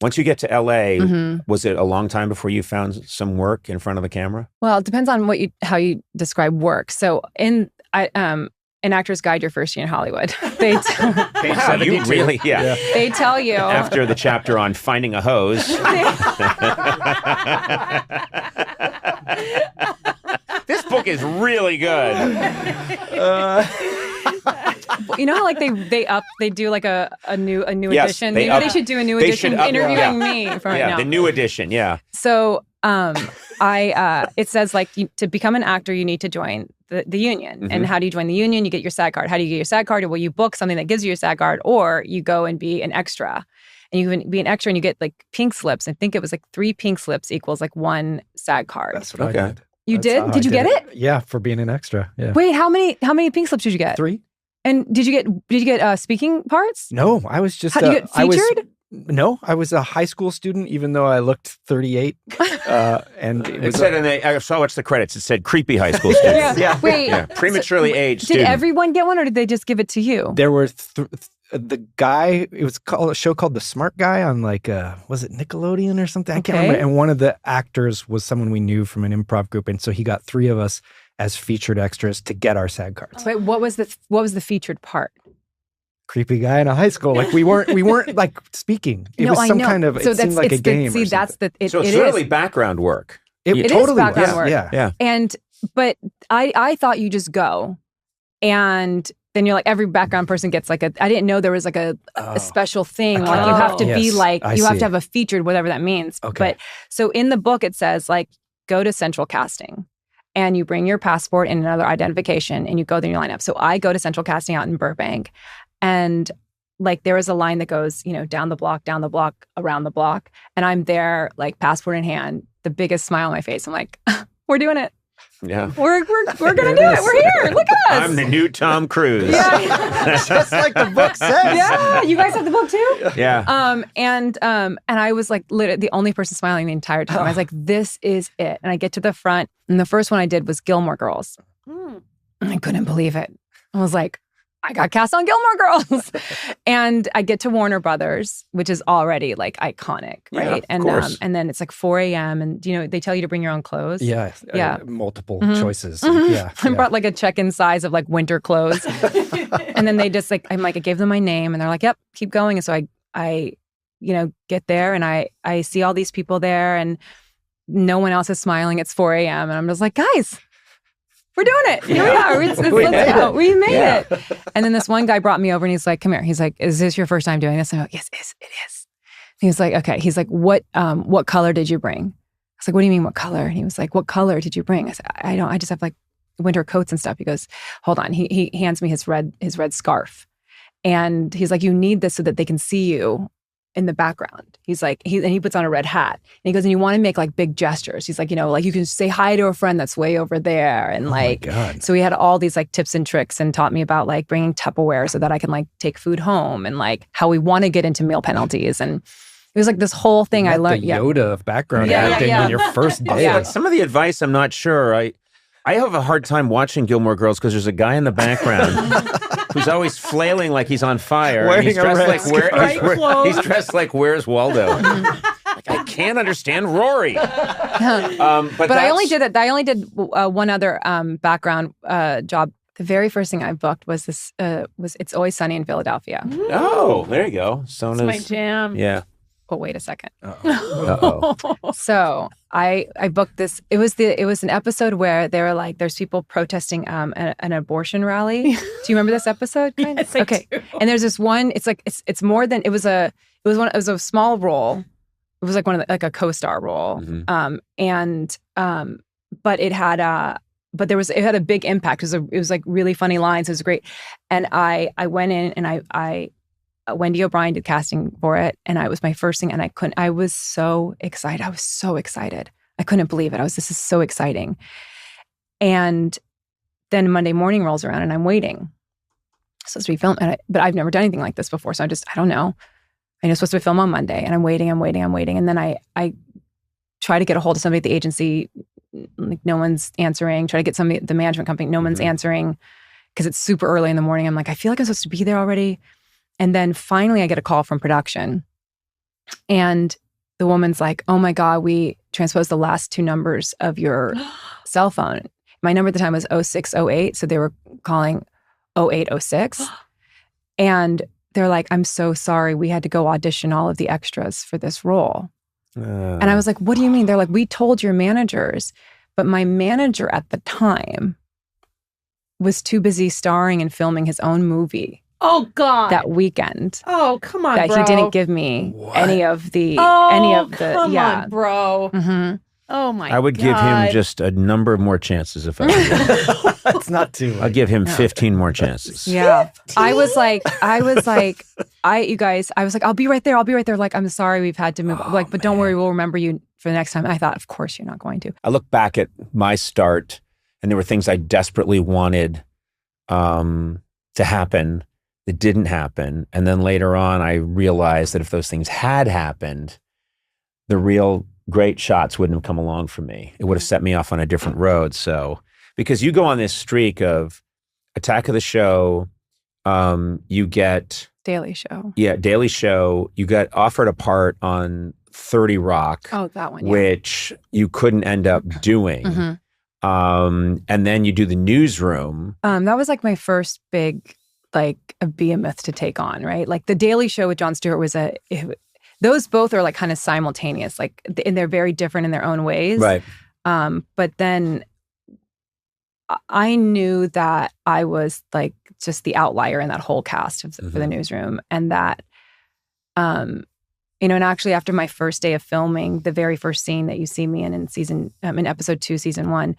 Once you get to LA, was it a long time before you found some work in front of the camera? Well, it depends on how you describe work. So in Actor's Guide, your first year in Hollywood, they you really, they tell you after the chapter on finding a hose. This book is really good. you know how like they do like a new Yes, edition. they Maybe they should do a new they edition should up- interviewing me from Yeah, now. the new edition. Yeah. So it says like to become an actor, you need to join the union. And how do you join the union? You get your SAG card. How do you get your SAG card? Well, you book something that gives you your SAG card, or you go and be an extra. And you can be an extra and you get like pink slips. I think it was like 3 pink slips equals like 1 SAG card. That's what I did. You That's did? how Did I you get it? Yeah, for being an extra. Yeah. Wait, how many pink slips did you get? 3? And did you get speaking parts? No, I was just. How did you get featured? No, I was a high school student, even though I looked 38. And It said, I saw what's the credits. It said creepy high school student. Yeah. Wait. Yeah, prematurely aged Did student. everyone get one, or did they just give it to you? there were the guy. It was called a show called The Smart Guy on like was it Nickelodeon or something? I can't remember. And one of the actors was someone we knew from an improv group, and so he got 3 of us as featured extras to get our SAG cards. Wait, what was the featured part? Creepy guy in a high school. Like we weren't like speaking. It was some kind of. It seemed like a game. See, or that's something. the. So it's really background work. It totally is background was. work. Yeah. But I thought you just go, and then you're like every background person gets like I didn't know there was like a special thing. Like you have to be like you have to have a featured, whatever that means. Okay. But so in the book it says like go to central casting. And you bring your passport and another identification, and you go there and you line up. So I go to central casting out in Burbank, and like there is a line that goes, down the block, around the block, and I'm there, like passport in hand, the biggest smile on my face. I'm like, we're doing it. Yeah. We're gonna do it. We're here. Look at us. I'm the new Tom Cruise. Yeah. Just like the book says. Yeah. You guys have the book too? Yeah. And I was like literally the only person smiling the entire time. I was like, this is it. And I get to the front, and the first one I did was Gilmore Girls. And I couldn't believe it. I was like, I got cast on Gilmore Girls. And I get to Warner Brothers, which is already like iconic, right? Yeah, of course. And then it's like 4 a.m. and they tell you to bring your own clothes. Yeah. Multiple choices. Mm-hmm. Yeah. I brought like a check-in size of like winter clothes. And then they just like, I gave them my name, and they're like, yep, keep going. And so I get there, and I see all these people there, and no one else is smiling. It's 4 a.m. And I'm just like, guys, we're doing it. Here we are. We made it. And then this one guy brought me over, and he's like, come here. He's like, is this your first time doing this? And I'm like, yes, it is. He's like, okay. He's like, what color did you bring? I was like, what do you mean, what color? And he was like, what color did you bring? I said, I just have like winter coats and stuff. He goes, hold on. He hands me his red scarf. And he's like, you need this so that they can see you in the background. He's like, he puts on a red hat, and he goes, and you want to make like big gestures. He's like, like you can say hi to a friend that's way over there. And like, so he had all these like tips and tricks, and taught me about like bringing Tupperware so that I can like take food home, and like how we want to get into meal penalties. And it was like this whole thing I learned. The Yoda of background acting on your first day. Yeah. Some of the advice, I'm not sure. I have a hard time watching Gilmore Girls because there's a guy in the background who's always flailing like he's on fire. Wearing he's dressed a he's dressed like Where's Waldo? Like, I can't understand Rory. But I only did one other background job. The very first thing I booked was this. Was It's Always Sunny in Philadelphia. Oh, there you go. Sona's my jam. Yeah. Oh, wait a second. Uh-oh. So I booked this. It was an episode where they were like, there's people protesting an abortion rally. Do you remember this episode? Yes, I do. And there's this one. It's like it's more than it was a small role. It was like like a co-star role. Mm-hmm. But it had a big impact. It was like really funny lines. It was great. And I went in, and Wendy O'Brien did casting for it, and it was my first thing, and I was so excited. I couldn't believe it. This is so exciting. And then Monday morning rolls around, and I'm waiting. Supposed to be filmed, but I've never done anything like this before, so I don't know. I know it's supposed to be filmed on Monday, and I'm waiting. And then I try to get a hold of somebody at the agency, like no one's answering. Try to get somebody at the management company, no one's answering, because it's super early in the morning. I'm like, I feel like I'm supposed to be there already. And then finally I get a call from production, and the woman's like, oh my God, we transposed the last 2 numbers of your cell phone. My number at the time was 0608. So they were calling 0806. And they're like, I'm so sorry. We had to go audition all of the extras for this role. And I was like, what do you mean? They're like, we told your managers, but my manager at the time was too busy starring and filming his own movie Oh God. that weekend. Oh, come on, that bro. he didn't give me any of the come yeah. on, bro. Mm-hmm. Oh my God. I would give him just a number more chances if I were. It's not too I'll give him 15 more chances. Yeah. I was like, you guys, I'll be right there. Like, I'm sorry we've had to move. Like, but don't worry, we'll remember you for the next time. I thought, of course you're not going to. I look back at my start and there were things I desperately wanted to happen that didn't happen. And then later on, I realized that if those things had happened, the real great shots wouldn't have come along for me. It would have set me off on a different road. So, because you go on this streak of Attack of the Show, you get... Daily Show. Yeah, Daily Show. You got offered a part on 30 Rock. Oh, that one, yeah. Which you couldn't end up doing. Mm-hmm. And then you do the Newsroom. That was like my first big, like, a behemoth to take on, right? Like the Daily Show with Jon Stewart was those both are like kind of simultaneous, like, and they're very different in their own ways. Right. But then I knew that I was like just the outlier in that whole cast for the Newsroom. And that, and actually after my first day of filming, the very first scene that you see me in episode 2, season 1,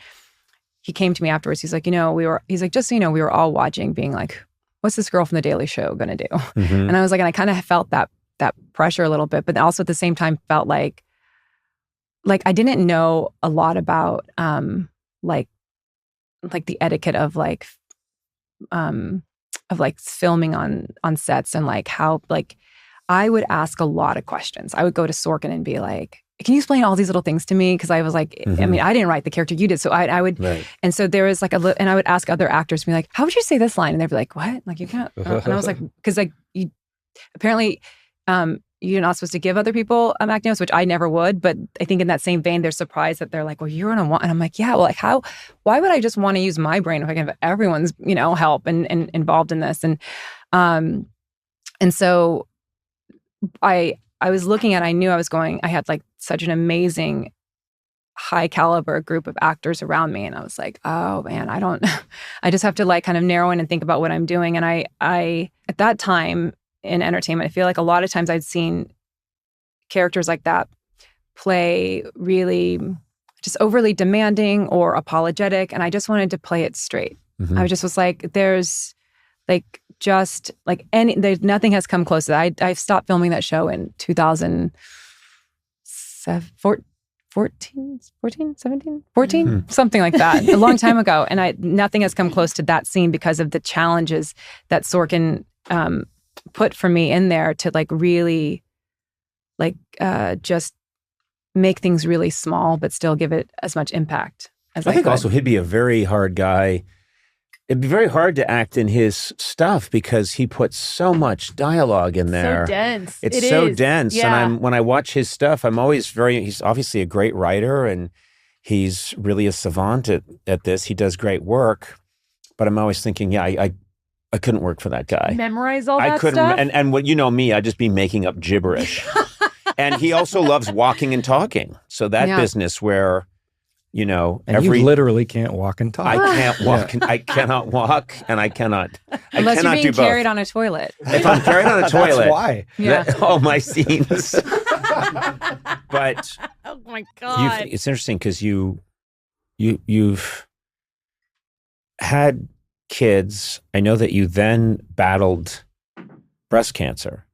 he came to me afterwards. He's like, he's like, just so you know, we were all watching being like, what's this girl from the Daily Show going to do? Mm-hmm. And I was like, and I kind of felt that pressure a little bit, but also at the same time felt like I didn't know a lot about, like the etiquette of filming on sets, and like how, like, I would ask a lot of questions. I would go to Sorkin and be like, can you explain all these little things to me? Because I was like, I mean, I didn't write the character, you did. So I would, right. And so there was like and I would ask other actors to be like, how would you say this line? And they'd be like, what? Like, you can't. And I was like, because like, you apparently, you're not supposed to give other people acting notes, which I never would. But I think in that same vein, they're surprised that they're like, well, you're going to want, and I'm like, yeah, well, like why would I just want to use my brain if I can have everyone's, help and involved in this? And so I was looking at, I knew I had like such an amazing high caliber group of actors around me. And I was like, oh man, I just have to like kind of narrow in and think about what I'm doing. And I at that time in entertainment, I feel like a lot of times I'd seen characters like that play really just overly demanding or apologetic. And I just wanted to play it straight. Mm-hmm. I just was like, there's like, just like nothing has come close to that. I stopped filming that show in 2014, something like that, a long time ago. And nothing has come close to that scene because of the challenges that Sorkin put for me in there to like really like just make things really small, but still give it as much impact as I think could. Also he'd be a very hard guy. It'd be very hard to act in his stuff because he puts so much dialogue in there. So dense. It's so dense. Yeah. And when I watch his stuff, I'm always he's obviously a great writer and he's really a savant at this. He does great work. But I'm always thinking, yeah, I couldn't work for that guy. Memorize all that I couldn't, stuff? And what me, I'd just be making up gibberish. And he also loves walking and talking. So that business where... and you literally can't walk and talk. I can't walk. Yeah. I cannot walk, and I cannot. Unless you're being carried on a toilet. If I'm carried on a toilet, that's why. Yeah. My scenes. But oh my God, it's interesting because you've had kids. I know that you then battled breast cancer,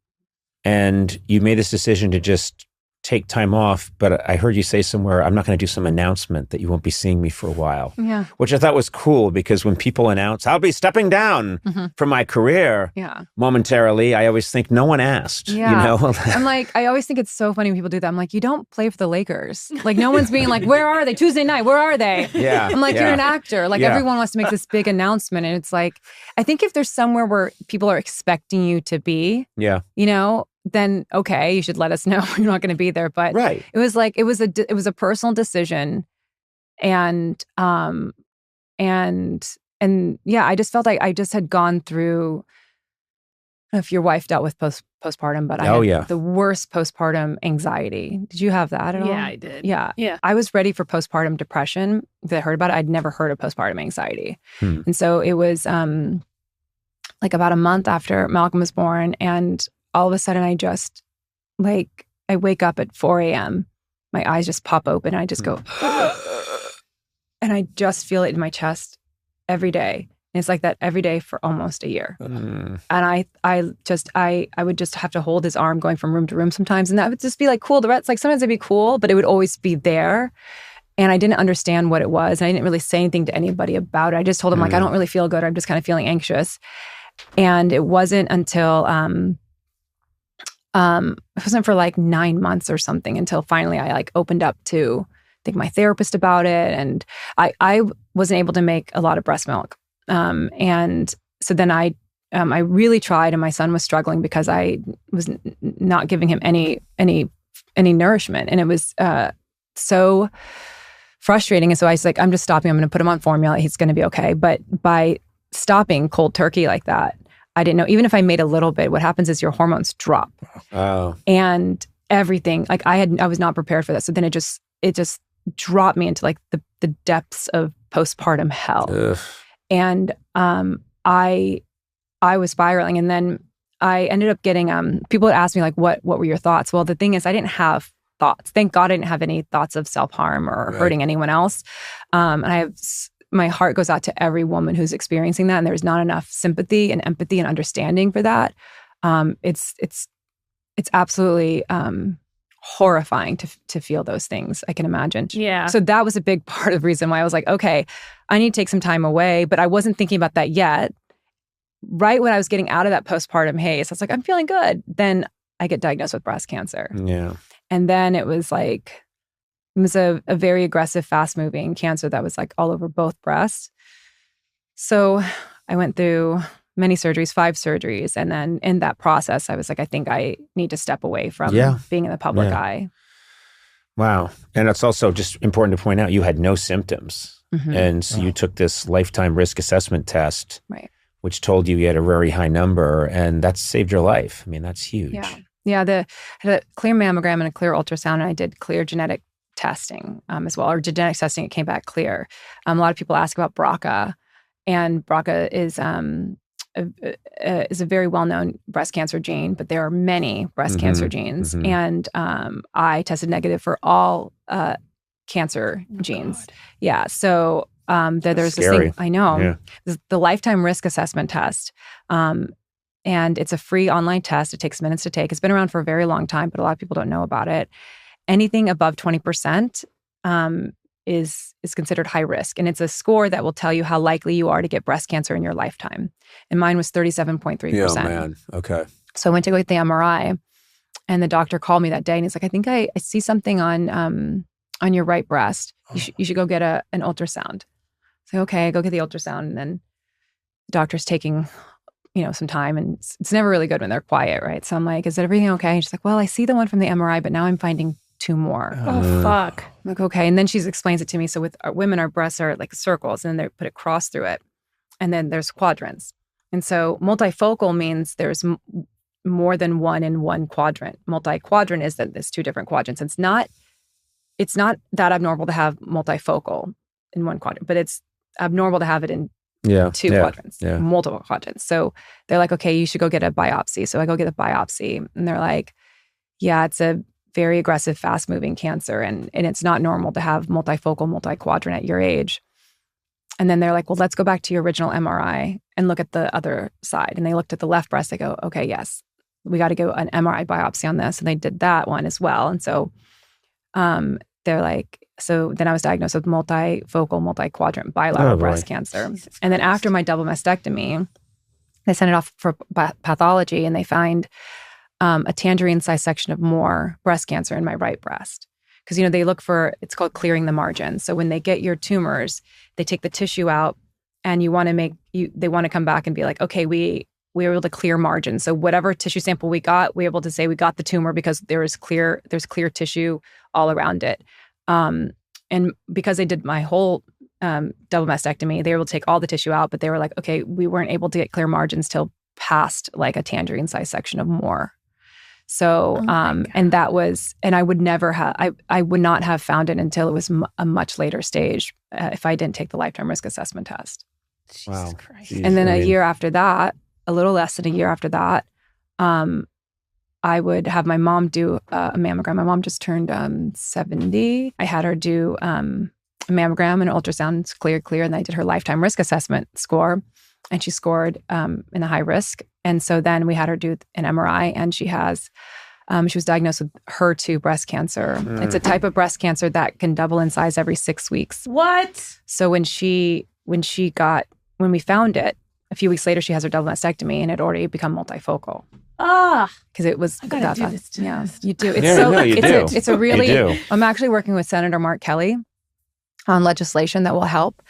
and you made this decision to just take time off, but I heard you say somewhere, I'm not going to do some announcement that you won't be seeing me for a while. Yeah. Which I thought was cool because when people announce, I'll be stepping down from my career momentarily, I always think no one asked. Yeah. I'm like, I always think it's so funny when people do that. I'm like, you don't play for the Lakers. Like no one's being like, where are they? Tuesday night, where are they? Yeah. I'm like, you're an actor. Like everyone wants to make this big announcement. And it's like, I think if there's somewhere where people are expecting you to be, then okay, you should let us know you're not going to be there. But it was like it was a personal decision, and I just felt like I just had gone through. I don't know if your wife dealt with postpartum, but I had the worst postpartum anxiety. Did you have that at all? Yeah, I did. Yeah. I was ready for postpartum depression because I heard about it. I'd never heard of postpartum anxiety, and so it was. like about a month after Malcolm was born. And all of a sudden I just like, I wake up at 4 a.m. My eyes just pop open. And I just go, and I just feel it in my chest every day. And it's like that every day for almost a year. And I would just have to hold his arm going from room to room sometimes. And that would just be like cool. The rest, like sometimes it'd be cool, but it would always be there. And I didn't understand what it was. And I didn't really say anything to anybody about it. I just told him like, I don't really feel good. I'm just kind of feeling anxious. And it wasn't until, it wasn't for like 9 months or something until finally I like opened up to I think my therapist about it. And I wasn't able to make a lot of breast milk. And so then I really tried, and my son was struggling because I was not giving him any nourishment. And it was, so frustrating. And so I was like, I'm just stopping. I'm going to put him on formula. He's going to be okay. But by stopping cold turkey like that, I didn't know, even if I made a little bit, what happens is your hormones drop. Oh. And everything, like I was not prepared for that. So then it just dropped me into like the depths of postpartum hell. Ugh. And I was spiraling. And then I ended up getting, people would ask me like, what were your thoughts? Well, the thing is I didn't have thoughts. Thank God I didn't have any thoughts of self-harm or hurting anyone else. And my heart goes out to every woman who's experiencing that. And there's not enough sympathy and empathy and understanding for that. It's absolutely horrifying to feel those things, I can imagine. Yeah. So that was a big part of the reason why I was like, okay, I need to take some time away, but I wasn't thinking about that yet. Right when I was getting out of that postpartum haze, I was like, I'm feeling good. Then I get diagnosed with breast cancer. Yeah. And then it was a very aggressive, fast-moving cancer that was like all over both breasts. So I went through many surgeries, 5 surgeries. And then in that process, I was like, I think I need to step away from being in the public eye. Wow. And it's also just important to point out you had no symptoms. Mm-hmm. And so you took this lifetime risk assessment test, which told you had a very high number, and that saved your life. I mean, that's huge. Yeah. I had a clear mammogram and a clear ultrasound, and I did clear genetic testing as well, or genetic testing. It came back clear. A lot of people ask about BRCA, and BRCA is a very well-known breast cancer gene, but there are many breast cancer genes. Mm-hmm. And I tested negative for all cancer genes. God. Yeah. So there's this thing, I know, the lifetime risk assessment test. And it's a free online test. It takes minutes to take. It's been around for a very long time, but a lot of people don't know about it. Anything above 20% is considered high risk. And it's a score that will tell you how likely you are to get breast cancer in your lifetime. And mine was 37.3%. Yeah, man. Okay. So I went to go get the MRI, and the doctor called me that day, and he's like, I think I see something on your right breast. You should go get an ultrasound. So okay, I go get the ultrasound, and then the doctor's taking some time, and it's never really good when they're quiet, right? So I'm like, is everything okay? And she's like, well, I see the one from the MRI, but now I'm finding 2 more. Oh, fuck. I'm like, okay. And then she explains it to me. So with women, our breasts are like circles, and then they put a cross through it. And then there's quadrants. And so multifocal means there's more than one in one quadrant. Multi-quadrant is that there's 2 different quadrants. It's not that abnormal to have multifocal in one quadrant, but it's abnormal to have it in 2 quadrants, multiple quadrants. So they're like, okay, you should go get a biopsy. So I go get a biopsy, and they're like, yeah, it's a very aggressive, fast-moving cancer, and it's not normal to have multifocal, multi-quadrant at your age. And then they're like, well, let's go back to your original MRI and look at the other side. And they looked at the left breast. They go, okay, yes, we got to go an MRI biopsy on this. And they did that one as well. And so they're like, so then I was diagnosed with multifocal, multi-quadrant bilateral breast cancer. And then after my double mastectomy, they sent it off for pathology, and they find a tangerine-sized section of more breast cancer in my right breast. Because, they look for, it's called clearing the margin. So when they get your tumors, they take the tissue out, and they want to come back and be like, okay, we were able to clear margin. So whatever tissue sample we got, we were able to say we got the tumor because there's clear tissue all around it. And because they did my whole double mastectomy, they were able to take all the tissue out, but they were like, okay, we weren't able to get clear margins till past like a tangerine-sized section of more. So, and that was, and I would not have found it until it was a much later stage if I didn't take the lifetime risk assessment test. Wow. And then a year after that, a little less than a year after that, I would have my mom do a mammogram. My mom just turned 70. I had her do a mammogram and an ultrasound, clear. And I did her lifetime risk assessment score. And she scored in the high risk. And so then we had her do an MRI, and she was diagnosed with HER2 breast cancer. It's a type of breast cancer that can double in size every 6 weeks. What? So when we found it, a few weeks later, she has her double mastectomy, and it had already become multifocal. Because it was. I gotta do this to Yeah, you do. It's you do. a really. You do. I'm actually working with Senator Mark Kelly on legislation that will help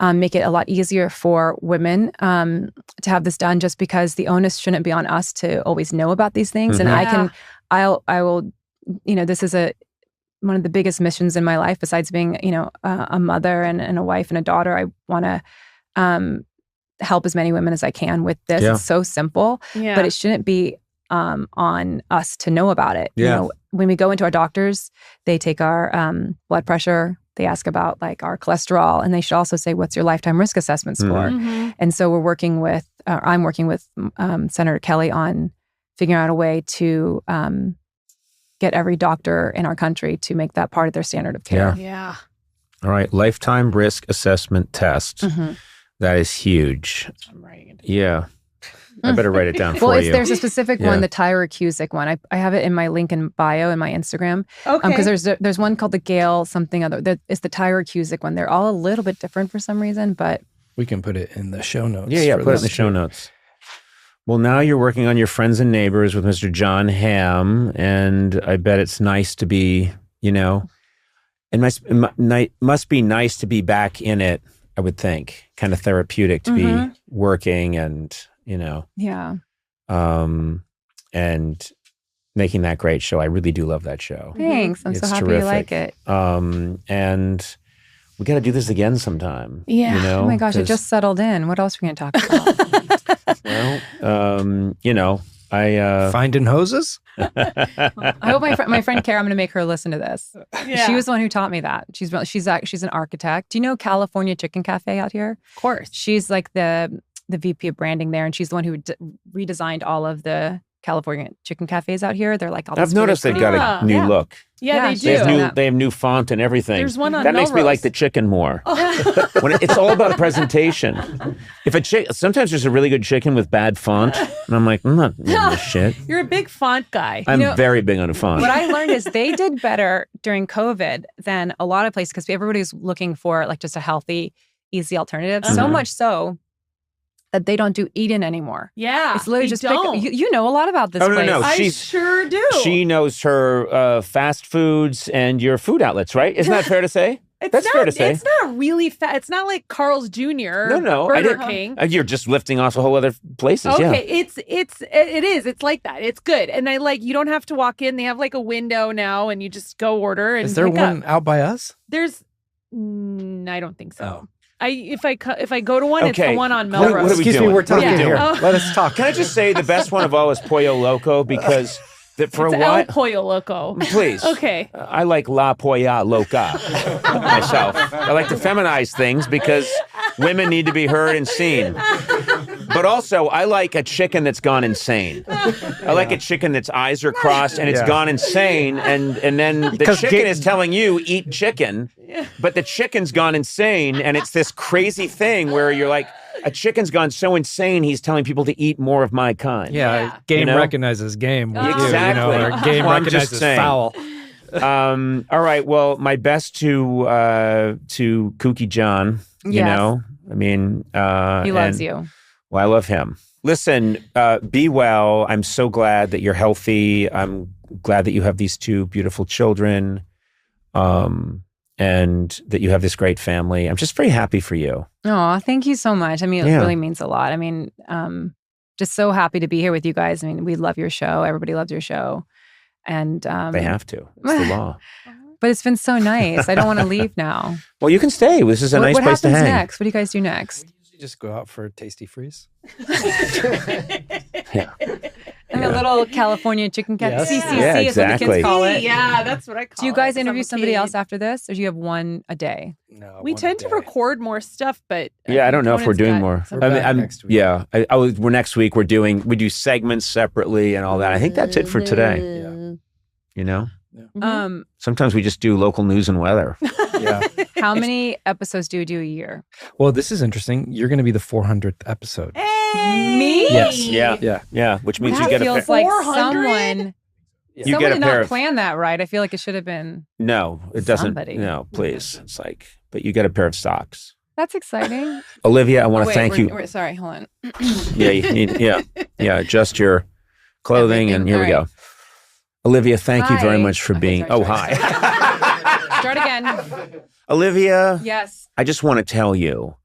make it a lot easier for women to have this done, just because the onus shouldn't be on us to always know about these things. And I will, this is one of the biggest missions in my life, besides being, a mother and a wife and a daughter. I want to help as many women as I can with this. It's so simple, but it shouldn't be on us to know about it. When we go into our doctors, they take our blood pressure. They ask about like our cholesterol, and they should also say, what's your lifetime risk assessment score? And so I'm working with Senator Kelly on figuring out a way to get every doctor in our country to make that part of their standard of care. Yeah. All right. Lifetime risk assessment test. That is huge. I'm writing it. Yeah. I better write it down for you. There's a specific one, the Tyrocusic one. I have it in my link in bio in my Instagram. Okay. Because there's one called the Gale something other. It's the Tyrocusic one. They're all a little bit different for some reason, but we can put it in the show notes. Yeah, put it in the show notes. Well, now you're working on your Friends and Neighbors with Mr. John Hamm, and I bet it's nice to be, it must be nice to be back in it, I would think. Kind of therapeutic to be working and, and making that great show. I really do love that show. Thanks. I'm so happy you like it. And we got to do this again sometime. Yeah. Oh my gosh, it just settled in. What else are we going to talk about? Well, finding hoses. I hope my friend Kara, I'm going to make her listen to this. Yeah. She was the one who taught me that. She's an architect. Do you know California Chicken Cafe out here? Of course. She's like the VP of branding there, and she's the one who redesigned all of the California chicken cafes out here. They're like all I've noticed they've got a new look. Yeah, they do. They have new font and everything. There's one on that Melrose. Makes me like the chicken more. It's all about presentation. Sometimes there's a really good chicken with bad font, and I'm like, I'm not eating this shit. You're a big font guy. I'm very big on a font. What I learned is they did better during COVID than a lot of places, because everybody's looking for like just a healthy, easy alternative. So much so that they don't do eat-in anymore. Yeah, it's literally just you know a lot about this place. No, I sure do. She knows her fast foods and your food outlets, right? Isn't that fair to say? That's fair to say. It's not really fast. It's not like Carl's Jr. No, Burger King. You're just lifting off a whole other places. Okay, it is. It's like that. It's good, and you don't have to walk in. They have like a window now, and you just go order. And is there one out by us? There's, I don't think so. Oh. If I go to one, it's the one on Melrose. What are we Excuse doing? me, we're talking here. Let us talk. Can I just say the best one of all is Pollo Loco, because for it's a while, El Pollo Loco. Please. Okay. I like La Polla Loca myself. I like to feminize things because women need to be heard and seen. But also, I like a chicken that's gone insane. I like a chicken that's eyes are crossed and it's gone insane, and then the chicken is telling you, eat chicken, but the chicken's gone insane, and it's this crazy thing where you're like, a chicken's gone so insane, he's telling people to eat more of my kind. Game recognizes game. Exactly. Or game recognizes foul. All right. Well, my best to Kooky John. You know, I mean, he loves you. Well, I love him. Listen, be well. I'm so glad that you're healthy. I'm glad that you have these two beautiful children, and that you have this great family. I'm just very happy for you. Oh, thank you so much. I mean, it really means a lot. I mean, just so happy to be here with you guys. I mean, we love your show. Everybody loves your show. And they have to. It's the law. But it's been so nice. I don't want to leave now. Well, you can stay. This is a nice place to hang. What happens next? What do you guys do next? Just go out for a tasty freeze. And a little California chicken cat. Yes. CCC Yeah, is what the exactly. kids call it. Yeah, that's what I call it. Do you guys 'cause I'm interview a somebody kid. else after this, or do you have one a day? No, We one a tend to day. record more stuff, but Yeah, I don't know if we're Conan's doing got more. some- We're back next week. Yeah, we're next week. We do segments separately and all that. I think that's it for today. Yeah. You know, Mhm. sometimes we just do local news and weather. Yeah. How many episodes do you do a year? Well, this is interesting. You're going to be the 400th episode. Me? Yes. Yeah, yeah. Which means That you get feels a pair. like 400? someone. You Someone get a did pair not of. plan that right. I feel like it should have been. No, it doesn't. Somebody. No, please. It's like, but you get a pair of socks. That's exciting. Olivia, I want to Wait, thank you. Sorry, hold on. Yeah, you need, yeah. Adjust your clothing, and here we go. Olivia, thank you very Hi. much for Okay, being. sorry, Oh, sorry. hi. Start again. Olivia, Yes. I just want to tell you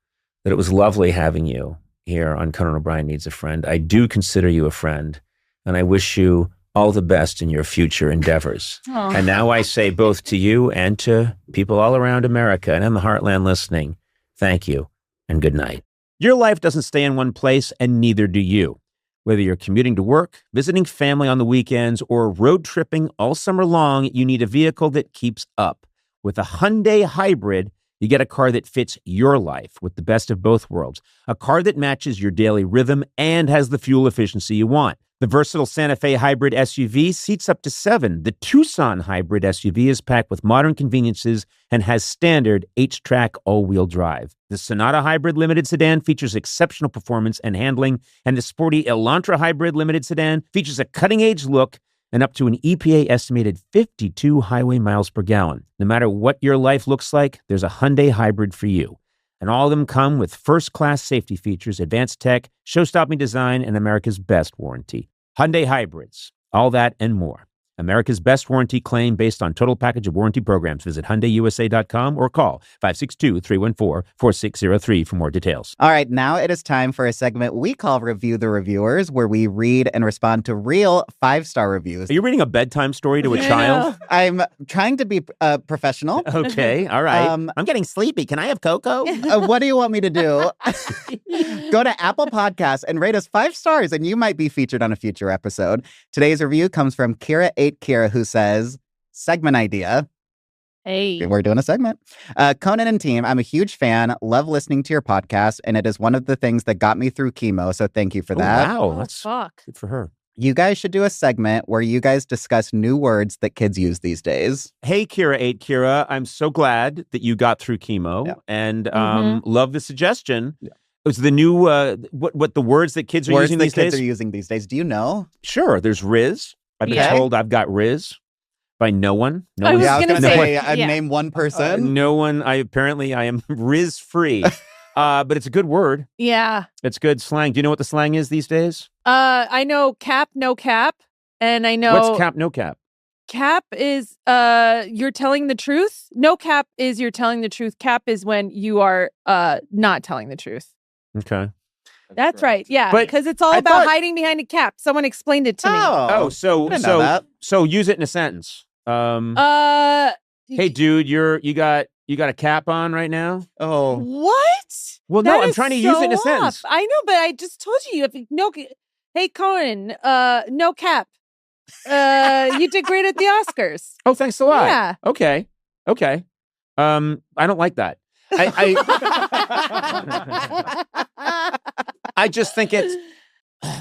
that it was lovely having you here on Conan O'Brien Needs a Friend. I do consider you a friend, and I wish you all the best in your future endeavors. Oh. And now I say both to you and to people all around America and in the heartland listening, thank you and good night. Your life doesn't stay in one place, and neither do you. Whether you're commuting to work, visiting family on the weekends, or road tripping all summer long, you need a vehicle that keeps up. With a Hyundai Hybrid, you get a car that fits your life with the best of both worlds. A car that matches your daily rhythm and has the fuel efficiency you want. The versatile Santa Fe Hybrid SUV seats up to 7. The Tucson Hybrid SUV is packed with modern conveniences and has standard H-Track all-wheel drive. The Sonata Hybrid Limited Sedan features exceptional performance and handling, and the sporty Elantra Hybrid Limited Sedan features a cutting-edge look and up to an EPA-estimated 52 highway miles per gallon. No matter what your life looks like, there's a Hyundai Hybrid for you. And all of them come with first-class safety features, advanced tech, show-stopping design, and America's best warranty. Hyundai Hybrids, all that and more. America's best warranty claim based on total package of warranty programs. Visit HyundaiUSA.com or call 562-314-4603 for more details. All right, now it is time for a segment we call Review the Reviewers, where we read and respond to real 5-star reviews. Are you reading a bedtime story to a child? I'm trying to be professional. Okay, all right. I'm getting sleepy. Can I have Coco? What do you want me to do? Go to Apple Podcasts and rate us 5 stars, and you might be featured on a future episode. Today's review comes from Kira, who says, segment idea. Hey. We're doing a segment. Conan and team, I'm a huge fan, love listening to your podcast, and it is one of the things that got me through chemo, so thank you for that. Wow, Oh, that's fuck. good for her. You guys should do a segment where you guys discuss new words that kids use these days. Hey, Kira, I'm so glad that you got through chemo and love the suggestion. Yeah. It was the new, what the words that kids are Words using that these kids days? are using these days. Do you know? Sure, there's Riz. I've been Okay. told I've got Riz by no one. No I one. was Yeah, I was gonna gonna say, say, yeah. name one person. No one. I am Riz free. But it's a good word. Yeah. It's good slang. Do you know what the slang is these days? I know cap, no cap. And I know What's cap, no cap? cap is you're telling the truth. No cap is you're telling the truth. Cap is when you are not telling the truth. Okay. That's right. Yeah. But Because it's all I about thought- hiding behind a cap. Someone explained it to me. Oh, so I didn't know that. so use it in a sentence. Hey, dude, you got a cap on right now? Oh, What? Well, That no, I'm is trying to use it in a so sentence. off. I know, but I just told you. If no, hey Conan, no cap. You did great at the Oscars. Oh, thanks a lot. Yeah. Okay. I don't like that. I just think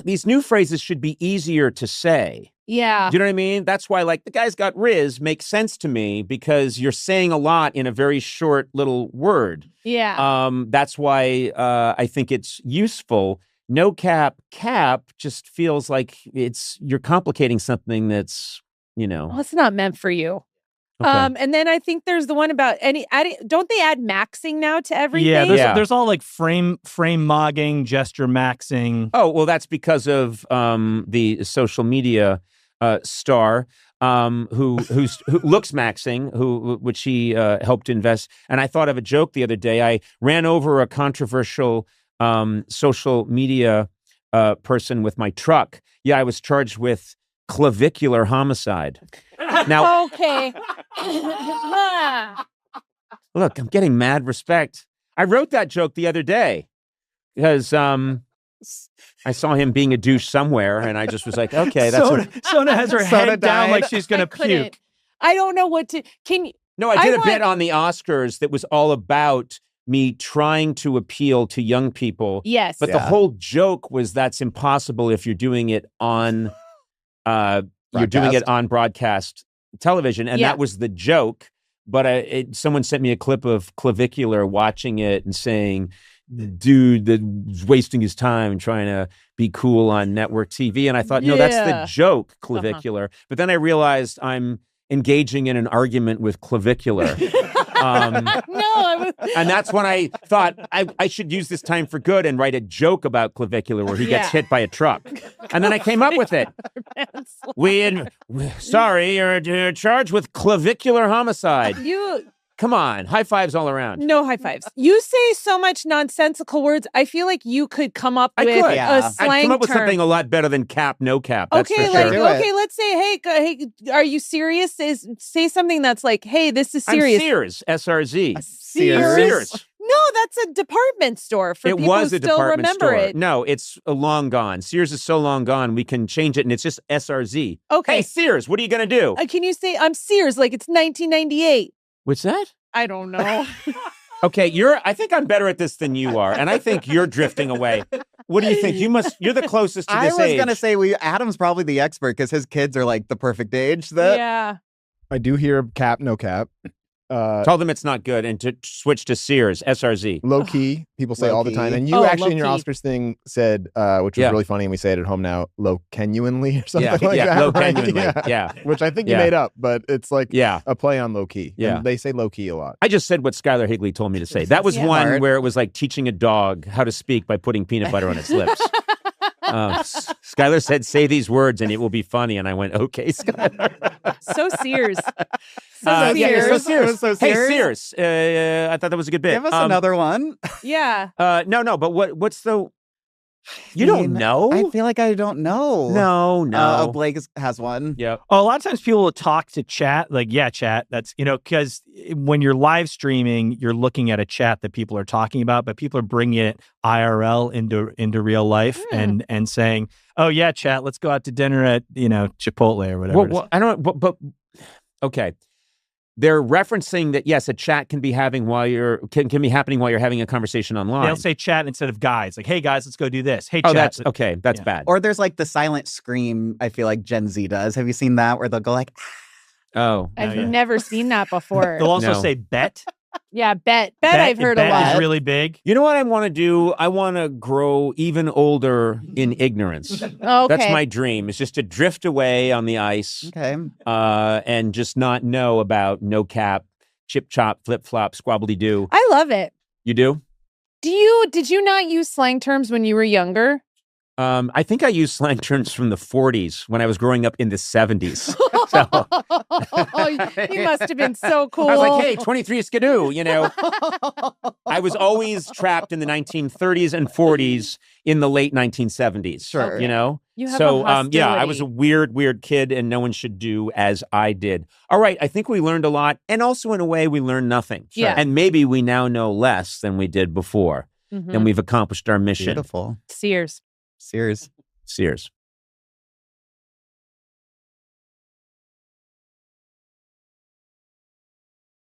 these new phrases should be easier to say. Yeah. Do you know what I mean? That's why, like, the guy's got Riz makes sense to me because you're saying a lot in a very short little word. Yeah. That's why I think it's useful. No cap just feels like you're complicating something that's, Well, it's not meant for you. Okay. And then I think there's the one about don't they add maxing now to everything? Yeah, there's all like frame mogging, gesture maxing. Oh, well, that's because of the social media star who looks maxing, which he helped invest. And I thought of a joke the other day. I ran over a controversial social media person with my truck. Yeah, I was charged with clavicular homicide. Now, Okay. look, I'm getting mad respect. I wrote that joke the other day because I saw him being a douche somewhere, and I just was like, okay, that's Sona has her head down like she's going to puke. I don't know what to. Can you? No, I did a bit on the Oscars that was all about me trying to appeal to young people. Yes. But the whole joke was that's impossible if you're doing it on broadcast television. And that was the joke. But someone sent me a clip of Clavicular watching it and saying, dude that's wasting his time trying to be cool on network TV. And I thought, no, that's the joke, Clavicular. But then I realized I'm engaging in an argument with Clavicular. And that's when I thought I should use this time for good and write a joke about Clavicular where he gets hit by a truck. And then I came up with it. Sorry, you're charged with clavicular homicide. Come on, high fives all around. No high fives. You say so much nonsensical words. I feel like you could come up with a slang I'd come up with term. something a lot better than cap, no cap. That's Okay, for sure. let's say, hey, are you serious? Say something that's like, hey, this is serious. I'm Sears, SRZ. Sears. No, that's a department store for people who still remember it. No, it's long gone. Sears is so long gone, we can change it, and it's just SRZ. Okay. Hey, Sears, what are you going to do? Can you say, I'm Sears, like it's 1998? What's that? I don't know. Okay, I think I'm better at this than you are, and I think you're drifting away. What do you think? You're the closest to this age. I was going to say, Adam's probably the expert because his kids are like the perfect age. Yeah. I do hear cap, no cap. Tell them it's not good and to switch to Sears, SRZ. Low key, people say all the time. And you actually in your Oscars thing said, which was really funny, and we say it at home now, low genuinely or something like that. Low right? genuinely, Which I think you made up, but it's like a play on low key. Yeah. And they say low key a lot. I just said what Skylar Higley told me to say. That was one where it was like teaching a dog how to speak by putting peanut butter on its lips. Skylar said, say these words and it will be funny. And I went, okay, Skylar. So Sears. So Sears. So Hey, Sears. I thought that was a good bit. Give us another one. Yeah. No, but what's the... You don't know? I feel like I don't know. No. Blake has one. Yeah. Oh, a lot of times people will talk to chat, like, chat. That's, because when you're live streaming, you're looking at a chat that people are talking about, but people are bringing it IRL into real life and saying, oh, yeah, chat, let's go out to dinner at, Chipotle or whatever. Well, I don't, but okay. They're referencing that, yes, a chat can be happening while you're having a conversation online. They'll say chat instead of guys. Like, hey, guys, let's go do this. Hey, chat. That's okay. That's bad. Or there's like the silent scream, I feel like Gen Z does. Have you seen that where they'll go like, I've never seen that before. They'll also say bet. Yeah, bet I've heard a lot. Bet is really big. You know what I want to do? I want to grow even older in ignorance. Okay. That's my dream, is just to drift away on the ice. Okay. And just not know about no cap, chip chop, flip flop, squabbly doo. I love it. You do? Did you not use slang terms when you were younger? I think I used slang terms from the 40s when I was growing up in the 70s. You must have been so cool. I was like, hey, 23 skidoo, I was always trapped in the 1930s and 40s in the late 1970s. Sure. You have I was a weird kid and no one should do as I did. All right, I think we learned a lot. And also in a way, we learned nothing. Sure. Yeah. And maybe we now know less than we did before. And we've accomplished our mission. Beautiful. Sears.